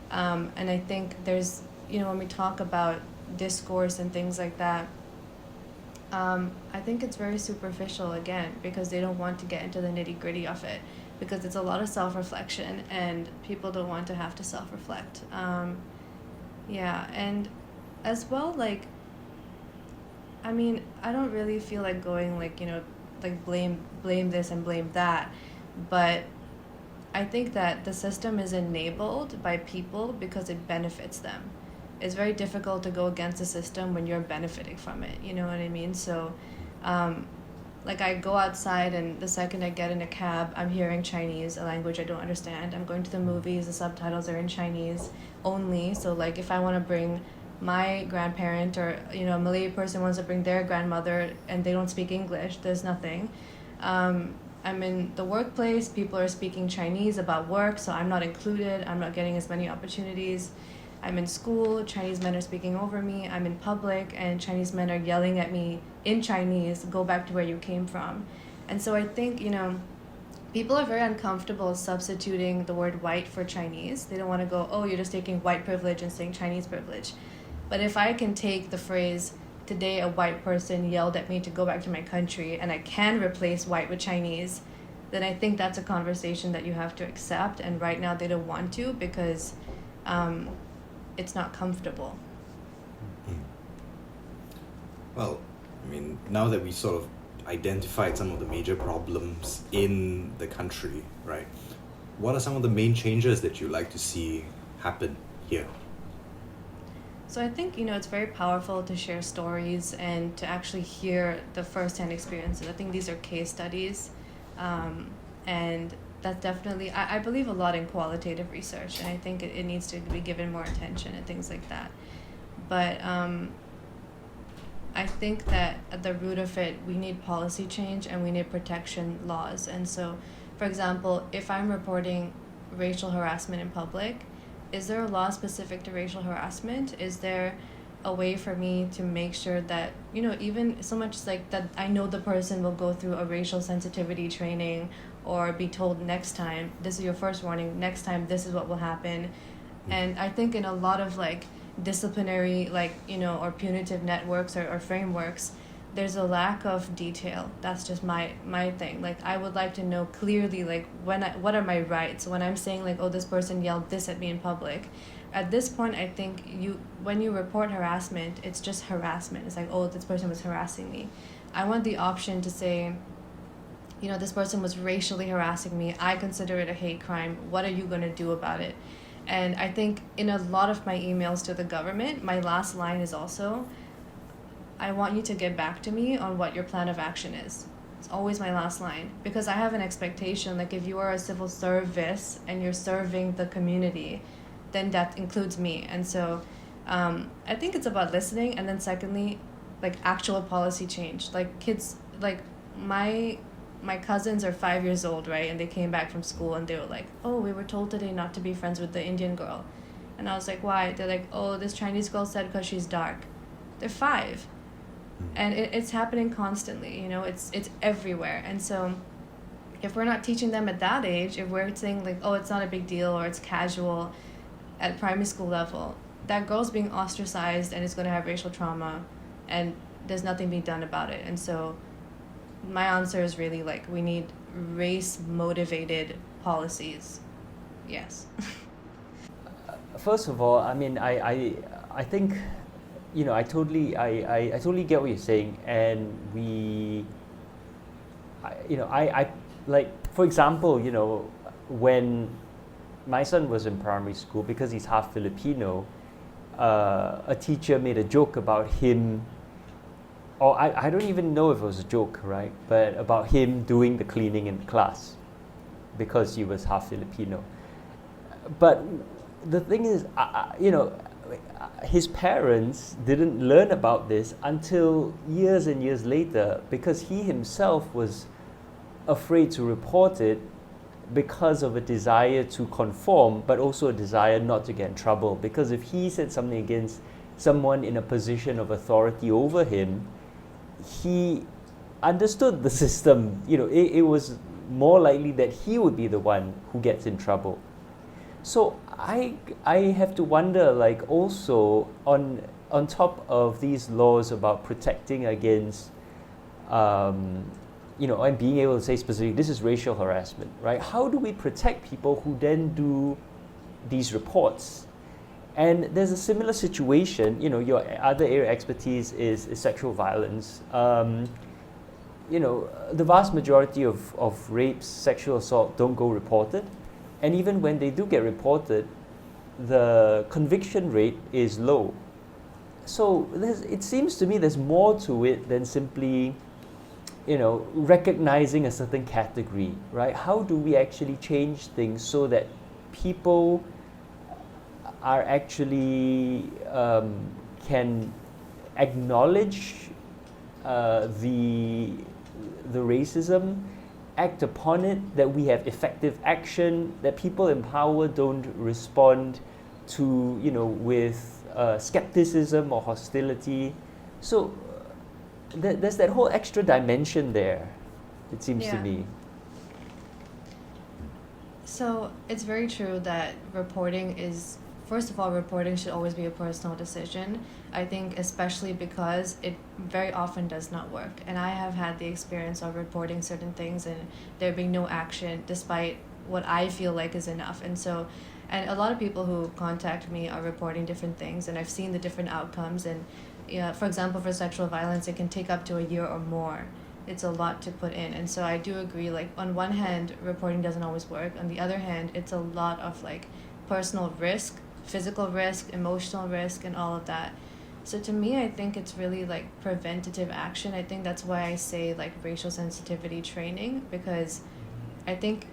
And I think there's, when we talk about discourse and things like that, I think it's very superficial again, because they don't want to get into the nitty-gritty of it, because it's a lot of self-reflection and people don't want to have to self-reflect. And as well, like, I mean, I don't really feel like going like, like blame this and blame that, but I think that the system is enabled by people because it benefits them. It's very difficult to go against the system when you're benefiting from it, you know what I mean? So like I go outside and the second I get in a cab, I'm hearing Chinese, a language I don't understand. I'm going to the movies, the subtitles are in Chinese only. So like if I want to bring my grandparent, or a Malay person wants to bring their grandmother and they don't speak English, there's nothing. I'm in the workplace, people are speaking Chinese about work, so I'm not included, I'm not getting as many opportunities. I'm in school, Chinese men are speaking over me. I'm in public and Chinese men are yelling at me in Chinese, go back to where you came from. And so I think, people are very uncomfortable substituting the word white for Chinese. They don't want to go, oh, you're just taking white privilege and saying Chinese privilege. But if I can take the phrase, today a white person yelled at me to go back to my country, and I can replace white with Chinese, then I think that's a conversation that you have to accept. And right now they don't want to because it's not comfortable. Well, I mean, now that we sort of identified some of the major problems in the country, right? What are some of the main changes that you'd like to see happen here? So I think, it's very powerful to share stories and to actually hear the first-hand experiences. I think these are case studies. And that's definitely, I believe a lot in qualitative research, and I think it needs to be given more attention and things like that. But I think that at the root of it, we need policy change and we need protection laws. And so, for example, if I'm reporting racial harassment in public, is there a law specific to racial harassment? Is there a way for me to make sure that, even so much like that I know the person will go through a racial sensitivity training or be told next time, this is your first warning, next time this is what will happen. And I think in a lot of like disciplinary, or punitive networks or frameworks, there's a lack of detail. That's just my thing. Like, I would like to know clearly, like, what are my rights when I'm saying, like, oh, this person yelled this at me in public. At this point, I think when you report harassment, it's just harassment. It's like, oh, this person was harassing me. I want the option to say, this person was racially harassing me. I consider it a hate crime. What are you going to do about it? And I think in a lot of my emails to the government, my last line is also, I want you to get back to me on what your plan of action is. It's always my last line, because I have an expectation, like if you are a civil service and you're serving the community, then that includes me. And so I think it's about listening. And then secondly, like actual policy change. Like kids, like my cousins are 5 years old, right? And they came back from school and they were like, oh, we were told today not to be friends with the Indian girl. And I was like, why? They're like, oh, this Chinese girl said because she's dark. They're 5. And it's happening constantly, it's everywhere. And so if we're not teaching them at that age, if we're saying like, oh, it's not a big deal or it's casual at primary school level, that girl's being ostracized and is going to have racial trauma and there's nothing being done about it. And so my answer is really like, we need race-motivated policies. Yes. First of all, I mean, I think, I totally get what you're saying, and I like, for example, when my son was in primary school, because he's half Filipino, a teacher made a joke about him, or I don't even know if it was a joke, right? But about him doing the cleaning in class because he was half Filipino. But the thing is, his parents didn't learn about this until years and years later, because he himself was afraid to report it because of a desire to conform, but also a desire not to get in trouble. Because if he said something against someone in a position of authority over him, he understood the system. It was more likely that he would be the one who gets in trouble. So I have to wonder, like, also on top of these laws about protecting against, and being able to say specifically, this is racial harassment, right? How do we protect people who then do these reports? And there's a similar situation, your other area of expertise is sexual violence. The vast majority of rapes, sexual assault don't go reported. And even when they do get reported, the conviction rate is low. So it seems to me there's more to it than simply, recognizing a certain category, right? How do we actually change things so that people are actually can acknowledge the racism, act upon it, that we have effective action, that people in power don't respond to, with skepticism or hostility. So there's that whole extra dimension there, it seems to me. So it's very true that reporting should always be a personal decision. I think especially because it very often does not work. And I have had the experience of reporting certain things and there being no action despite what I feel like is enough. And a lot of people who contact me are reporting different things, and I've seen the different outcomes. And for example, for sexual violence, it can take up to a year or more. It's a lot to put in. And so I do agree, like, on one hand, reporting doesn't always work. On the other hand, it's a lot of, like, personal risk, physical risk, emotional risk, and all of that. So to me, I think it's really, like, preventative action. I think that's why I say, like, racial sensitivity training, because I think,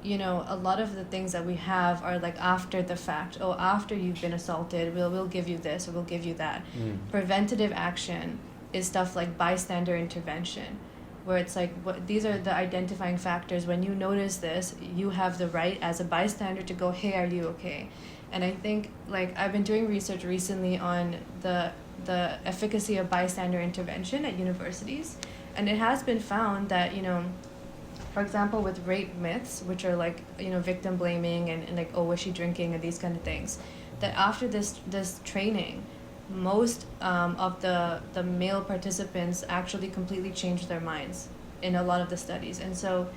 a lot of the things that we have are, like, after the fact. Oh, after you've been assaulted, we'll give you this or we'll give you that. Preventative action is stuff like bystander intervention, where it's like, these are the identifying factors. When you notice this, you have the right as a bystander to go, hey, are you okay? And I think, like, I've been doing research recently on the efficacy of bystander intervention at universities, and it has been found that, for example, with rape myths, which are like, victim blaming and like, oh, was she drinking, and these kind of things, that after this training, most of the male participants actually completely changed their minds in a lot of the studies. And so,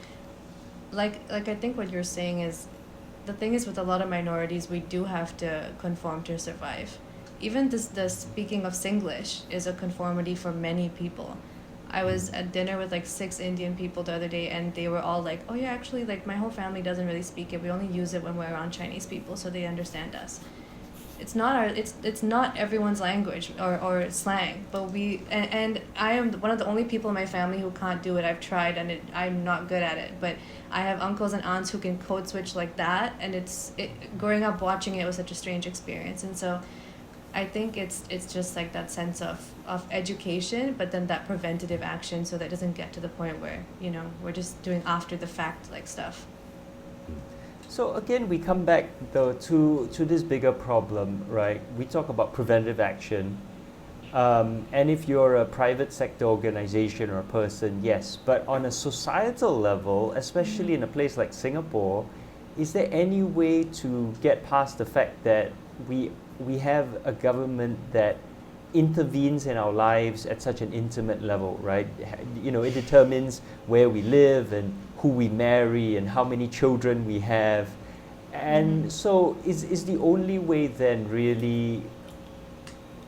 like I think what you're saying is, the thing is with a lot of minorities, we do have to conform to survive. Even the speaking of Singlish is a conformity for many people. I was at dinner with like 6 Indian people the other day, and they were all like, oh yeah, actually, like, my whole family doesn't really speak it. We only use it when we're around Chinese people so they understand us. It's not everyone's language or slang, but and I am one of the only people in my family who can't do it. I've tried, and I'm not good at it, but I have uncles and aunts who can code switch like that, and growing up watching it was such a strange experience. And so I think it's just like that sense of education, but then that preventative action, so that it doesn't get to the point where, we're just doing after the fact like stuff. So again, we come back though to this bigger problem, right? We talk about preventative action, and if you're a private sector organization or a person, yes. But on a societal level, especially in a place like Singapore, is there any way to get past the fact that we have a government that intervenes in our lives at such an intimate level, right? It determines where we live and who we marry and how many children we have. And so is the only way then really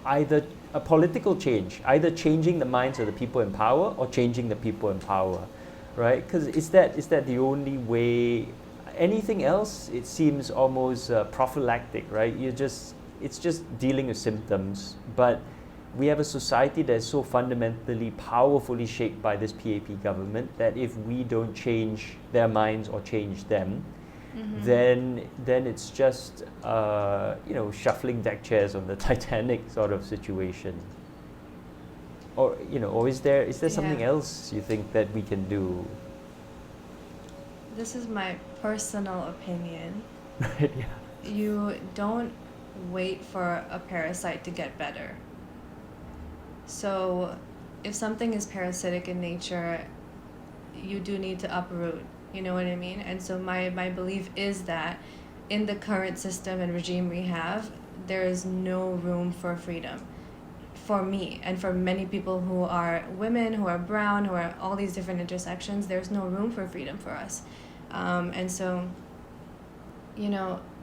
either a political change, either changing the minds of the people in power or changing the people in power, right? Because is that the only way? Anything else, it seems almost prophylactic, right? It's just dealing with symptoms, but we have a society that's so fundamentally, powerfully shaped by this PAP government that if we don't change their minds or change them, then it's just shuffling deck chairs on the Titanic sort of situation. Or is there something else you think that we can do? This is my personal opinion. Right. Yeah. You don't wait for a parasite to get better. So if something is parasitic in nature, you do need to uproot, you know what I mean? And so my belief is that in the current system and regime we have, there is no room for freedom for me and for many people who are women, who are brown, who are all these different intersections. There's no room for freedom for us. And so,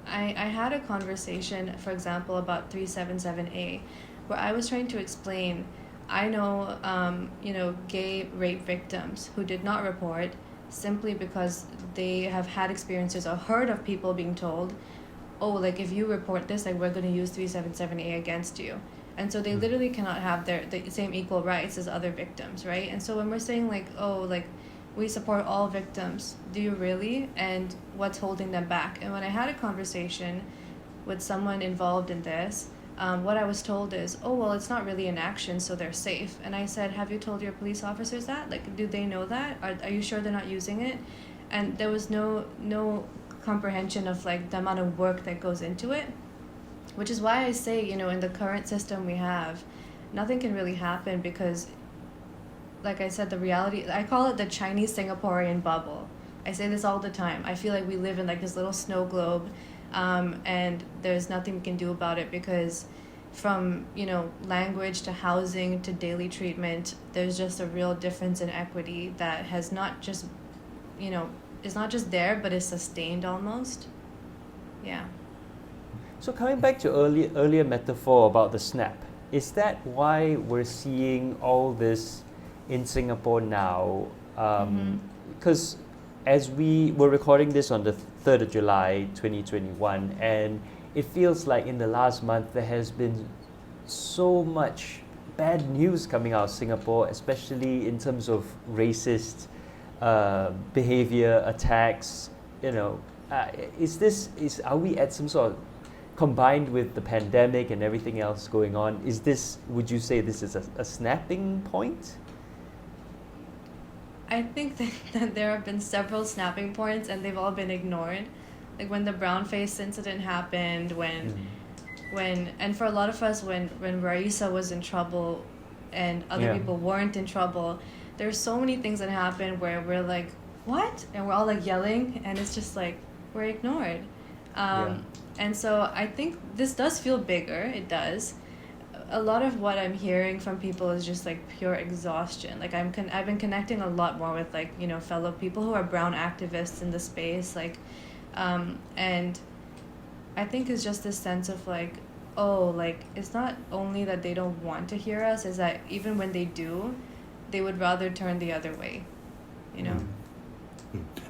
I had a conversation, for example, about 377A, where I was trying to explain, I know, gay rape victims who did not report simply because they have had experiences or heard of people being told, oh, like, if you report this, like, we're going to use 377A against you. And so they literally cannot have the same equal rights as other victims, right? And so when we're saying, like, oh, like, we support all victims, do you really? And what's holding them back? And when I had a conversation with someone involved in this, what I was told is, oh, well, it's not really an action, so they're safe. And I said, have you told your police officers that? Like, do they know that? Are you sure they're not using it? And there was no comprehension of, like, the amount of work that goes into it, which is why I say, in the current system we have, nothing can really happen because, like I said, the reality, I call it the Chinese Singaporean bubble. I say this all the time. I feel like we live in, like, this little snow globe, and there's nothing we can do about it because from, language to housing to daily treatment, there's just a real difference in equity that has not just, is not just there, but is sustained almost. Yeah. So coming back to earlier metaphor about the snap, is that why we're seeing all this in Singapore now? Because as we were recording this on the 3rd of July 2021, and it feels like in the last month there has been so much bad news coming out of Singapore, especially in terms of racist behavior, attacks. Are we at some sort of, combined with the pandemic and everything else going on, would you say this is a snapping point? I think that there have been several snapping points and they've all been ignored. Like when the brown face incident happened, and for a lot of us, when Raisa was in trouble and other people weren't in trouble, there's so many things that happen where we're like, what? And we're all like yelling, and it's just like, we're ignored. And so I think this does feel bigger, it does. A lot of what I'm hearing from people is just like pure exhaustion. Like I've been connecting a lot more with like, fellow people who are brown activists in the space, like, and I think it's just this sense of like, oh, like it's not only that they don't want to hear us, is that even when they do, they would rather turn the other way,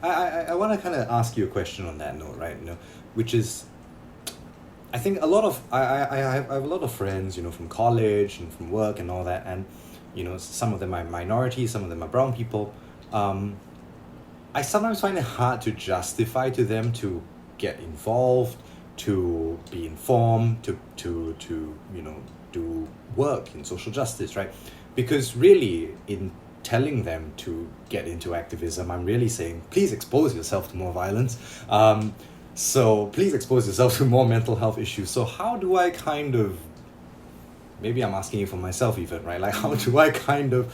I want to kind of ask you a question on that note, right? Which is, I think a lot of I have a lot of friends, from college and from work and all that, and some of them are minorities, some of them are brown people. I sometimes find it hard to justify to them to get involved, to be informed, to do work in social justice, right? Because really, in telling them to get into activism, I'm really saying, please expose yourself to more violence. So please expose yourself to more mental health issues. So how do I kind of, maybe I'm asking you for myself even, right? Like how do I kind of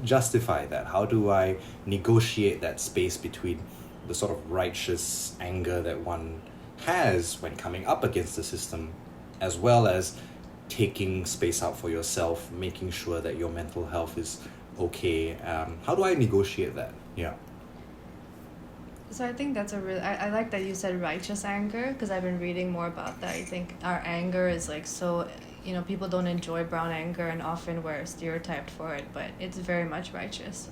justify that? How do I negotiate that space between the sort of righteous anger that one has when coming up against the system, as well as taking space out for yourself, making sure that your mental health is okay? How do I negotiate that? Yeah. So I think that's I like that you said righteous anger, because I've been reading more about that. I think our anger is like so, people don't enjoy brown anger and often we're stereotyped for it, but it's very much righteous.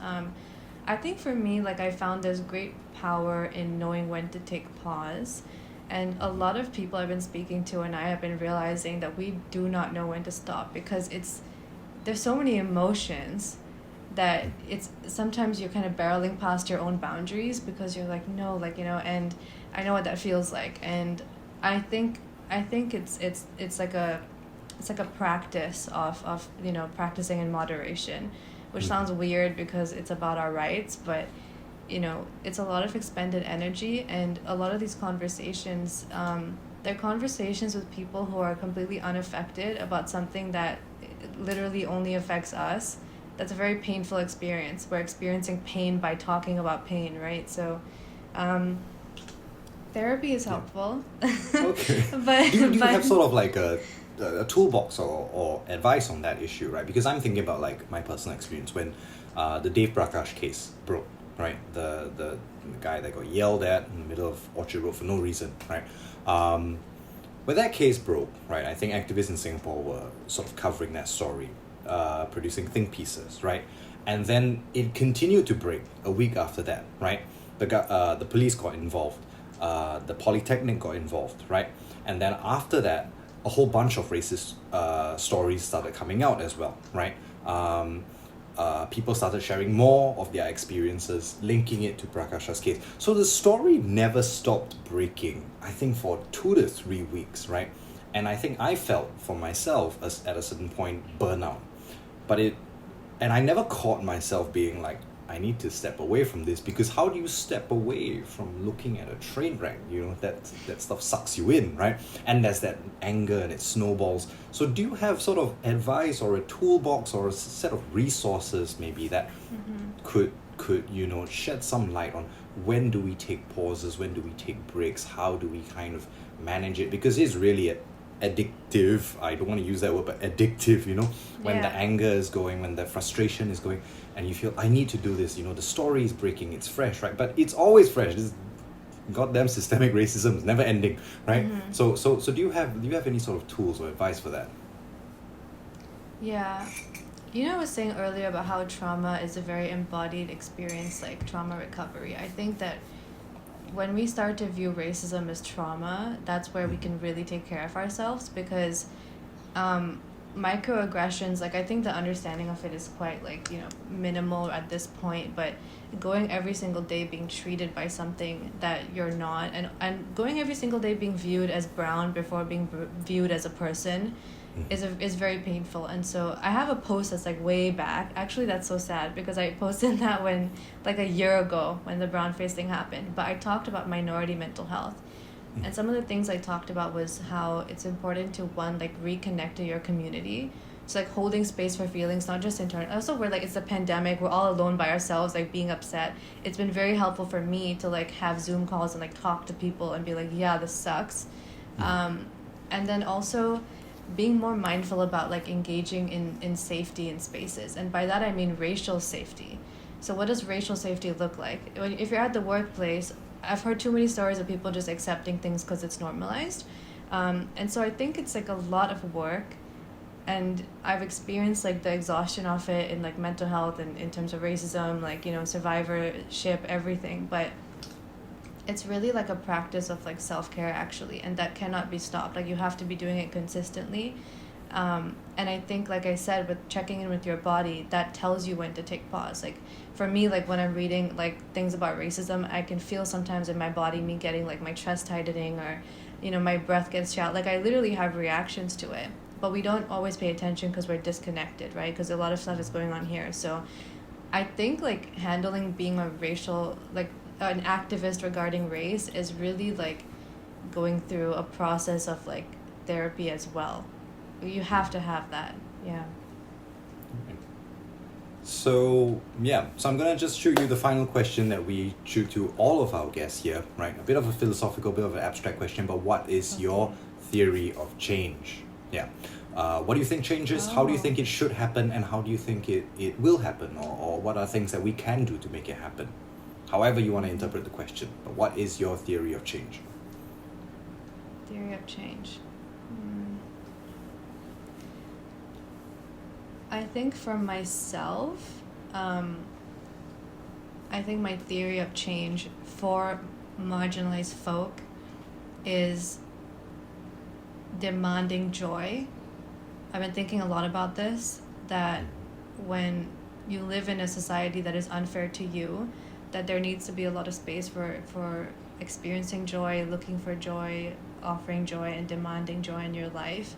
I think for me, like I found there's great power in knowing when to take pause. And a lot of people I've been speaking to and I have been realizing that we do not know when to stop, because there's so many emotions that it's sometimes you're kind of barreling past your own boundaries because you're like, no, like, and I know what that feels like. And I think it's like a practice of practicing in moderation, which sounds weird because it's about our rights, but it's a lot of expended energy. And a lot of these conversations, they're conversations with people who are completely unaffected about something that literally only affects us. That's a very painful experience. We're experiencing pain by talking about pain, right? So therapy is helpful. Okay. But do you have sort of like a toolbox or advice on that issue, right? Because I'm thinking about like my personal experience when the Dave Prakash case broke, right? The guy that got yelled at in the middle of Orchard Road for no reason, right? When that case broke, right, I think activists in Singapore were sort of covering that story, producing think pieces, right? And then it continued to break a week after that, right? The police got involved, the Polytechnic got involved, right? And then after that, a whole bunch of racist stories started coming out as well, right? People started sharing more of their experiences, linking it to Prakasha's case. So the story never stopped breaking, I think, for 2 to 3 weeks, right? And I think I felt for myself at a certain point burnout. And I never caught myself being like, I need to step away from this, because how do you step away from looking at a train wreck? You know, that stuff sucks you in, right? And there's that anger and it snowballs. So do you have sort of advice or a toolbox or a set of resources maybe that could shed some light on when do we take pauses, when do we take breaks, how do we kind of manage it? Because it's really addictive. I don't want to use that word, but addictive, when the anger is going, when the frustration is going, and you feel, I need to do this, the story is breaking, it's fresh, right? But it's always fresh. This goddamn systemic racism is never ending, right? So do you have any sort of tools or advice for that? Yeah. I was saying earlier about how trauma is a very embodied experience, like trauma recovery. I think that when we start to view racism as trauma, that's where we can really take care of ourselves, because microaggressions, I think the understanding of it is quite minimal at this point, but going every single day being treated by something that you're not, and going every single day being viewed as brown before being viewed as a person is very painful. And so I have a post that's way back. Actually, that's so sad, because I posted that when a year ago when the brown face thing happened, but I talked about minority mental health. And some of the things I talked about was how it's important to reconnect to your community. So holding space for feelings, not just internal. Also, we're it's a pandemic. We're all alone by ourselves, being upset. It's been very helpful for me to have Zoom calls and talk to people and be yeah, this sucks. And then also being more mindful about engaging in safety in spaces. And by that I mean racial safety. So what does racial safety look like? If you're at the workplace, I've heard too many stories of people just accepting things because it's normalized. And so I think it's a lot of work, and I've experienced the exhaustion of it in mental health and in terms of racism, survivorship, everything. But it's really a practice of self-care actually, and that cannot be stopped. You have to be doing it consistently. And I think, I said, with checking in with your body, that tells you when to take pause. For me, when I'm reading things about racism, I can feel sometimes in my body me getting my chest tightening, or my breath gets shallow. I literally have reactions to it, but we don't always pay attention because we're disconnected, right? Because a lot of stuff is going on here. So I think handling being a racial an activist regarding race is really going through a process of therapy as well. You have to have that. Yeah. So I'm gonna just shoot you the final question that we shoot to all of our guests here, right? A bit of a philosophical, bit of an abstract question, but what is your theory of change? What do you think change is? How do you think it should happen, and how do you think it will happen, or what are things that we can do to make it happen? However you want to interpret the question, but what is your theory of change? Theory of change. I think for myself, I think my theory of change for marginalized folk is demanding joy. I've been thinking a lot about this, that when you live in a society that is unfair to you, that there needs to be a lot of space for experiencing joy, looking for joy, offering joy, and demanding joy in your life.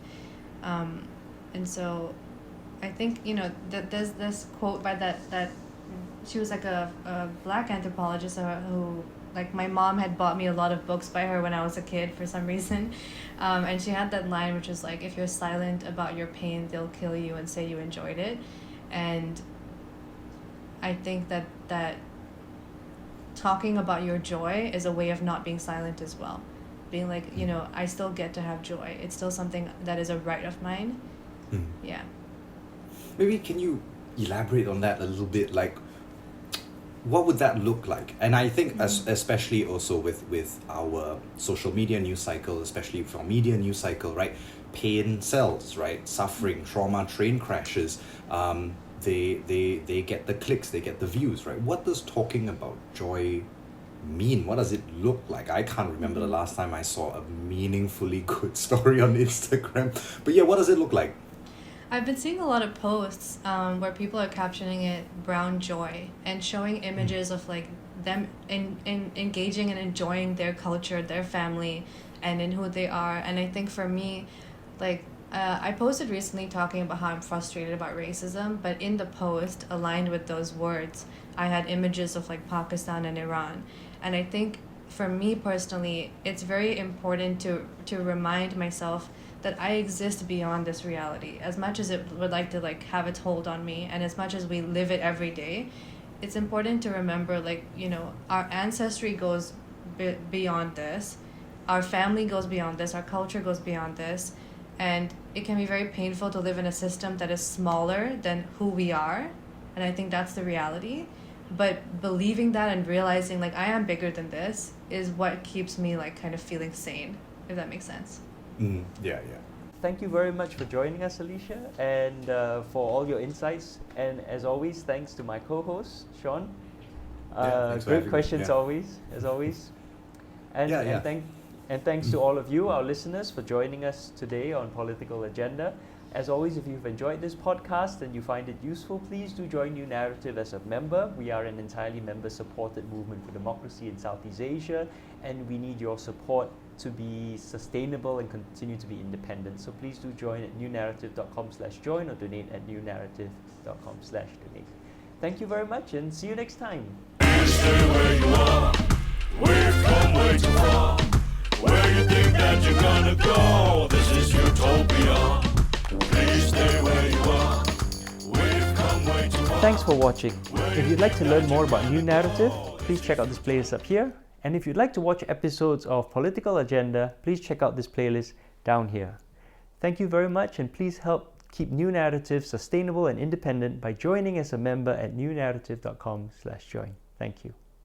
And so I think, there's this quote by that she was a black anthropologist who, my mom had bought me a lot of books by her when I was a kid for some reason. And she had that line, which was if you're silent about your pain, they'll kill you and say you enjoyed it. And I think that talking about your joy is a way of not being silent as well. Being I still get to have joy. It's still something that is a right of mine. Yeah. Maybe can you elaborate on that a little bit? what would that look like? And I think especially also with our social media news cycle, especially from media news cycle, right? Pain sells, right? Suffering, trauma, train crashes, they get the clicks, they get the views, right? What does talking about joy mean? What does it look like? I can't remember the last time I saw a meaningfully good story on Instagram. But yeah, what does it look like? I've been seeing a lot of posts where people are captioning it brown joy and showing images of like them in engaging and enjoying their culture, their family, and in who they are. And I think for me, like I posted recently talking about how I'm frustrated about racism, but in the post aligned with those words, I had images of like Pakistan and Iran. And I think for me personally, it's very important to remind myself that I exist beyond this reality. As much as it would like to like have its hold on me, and as much as we live it every day, it's important to remember, like, you know, our ancestry goes beyond this, our family goes beyond this, our culture goes beyond this, and it can be very painful to live in a system that is smaller than who we are, and I think that's the reality. But believing that and realizing like I am bigger than this is what keeps me like kind of feeling sane, if that makes sense. Yeah. Thank you very much for joining us, Alicia, and for all your insights. And as always, thanks to my co-host, Sean. Great questions as always. And thanks to all of you, our listeners, for joining us today on Political Agenda. As always, if you've enjoyed this podcast and you find it useful, please do join New Narrative as a member. We are an entirely member-supported movement for democracy in Southeast Asia, and we need your support to be sustainable and continue to be independent. So please do join at newnarrative.com/join or donate at newnarrative.com/donate. Thank you very much and see you next time. Stay where you are. We've come way too far. Where you think that you're gonna go? This is utopia. Please stay where you are. We've come way too far. Thanks for watching. If you'd like to learn more about New Narrative, please check out this playlist up here. And if you'd like to watch episodes of Political Agenda, please check out this playlist down here. Thank you very much, and please help keep New Narrative sustainable and independent by joining as a member at newnarrative.com/join. Thank you.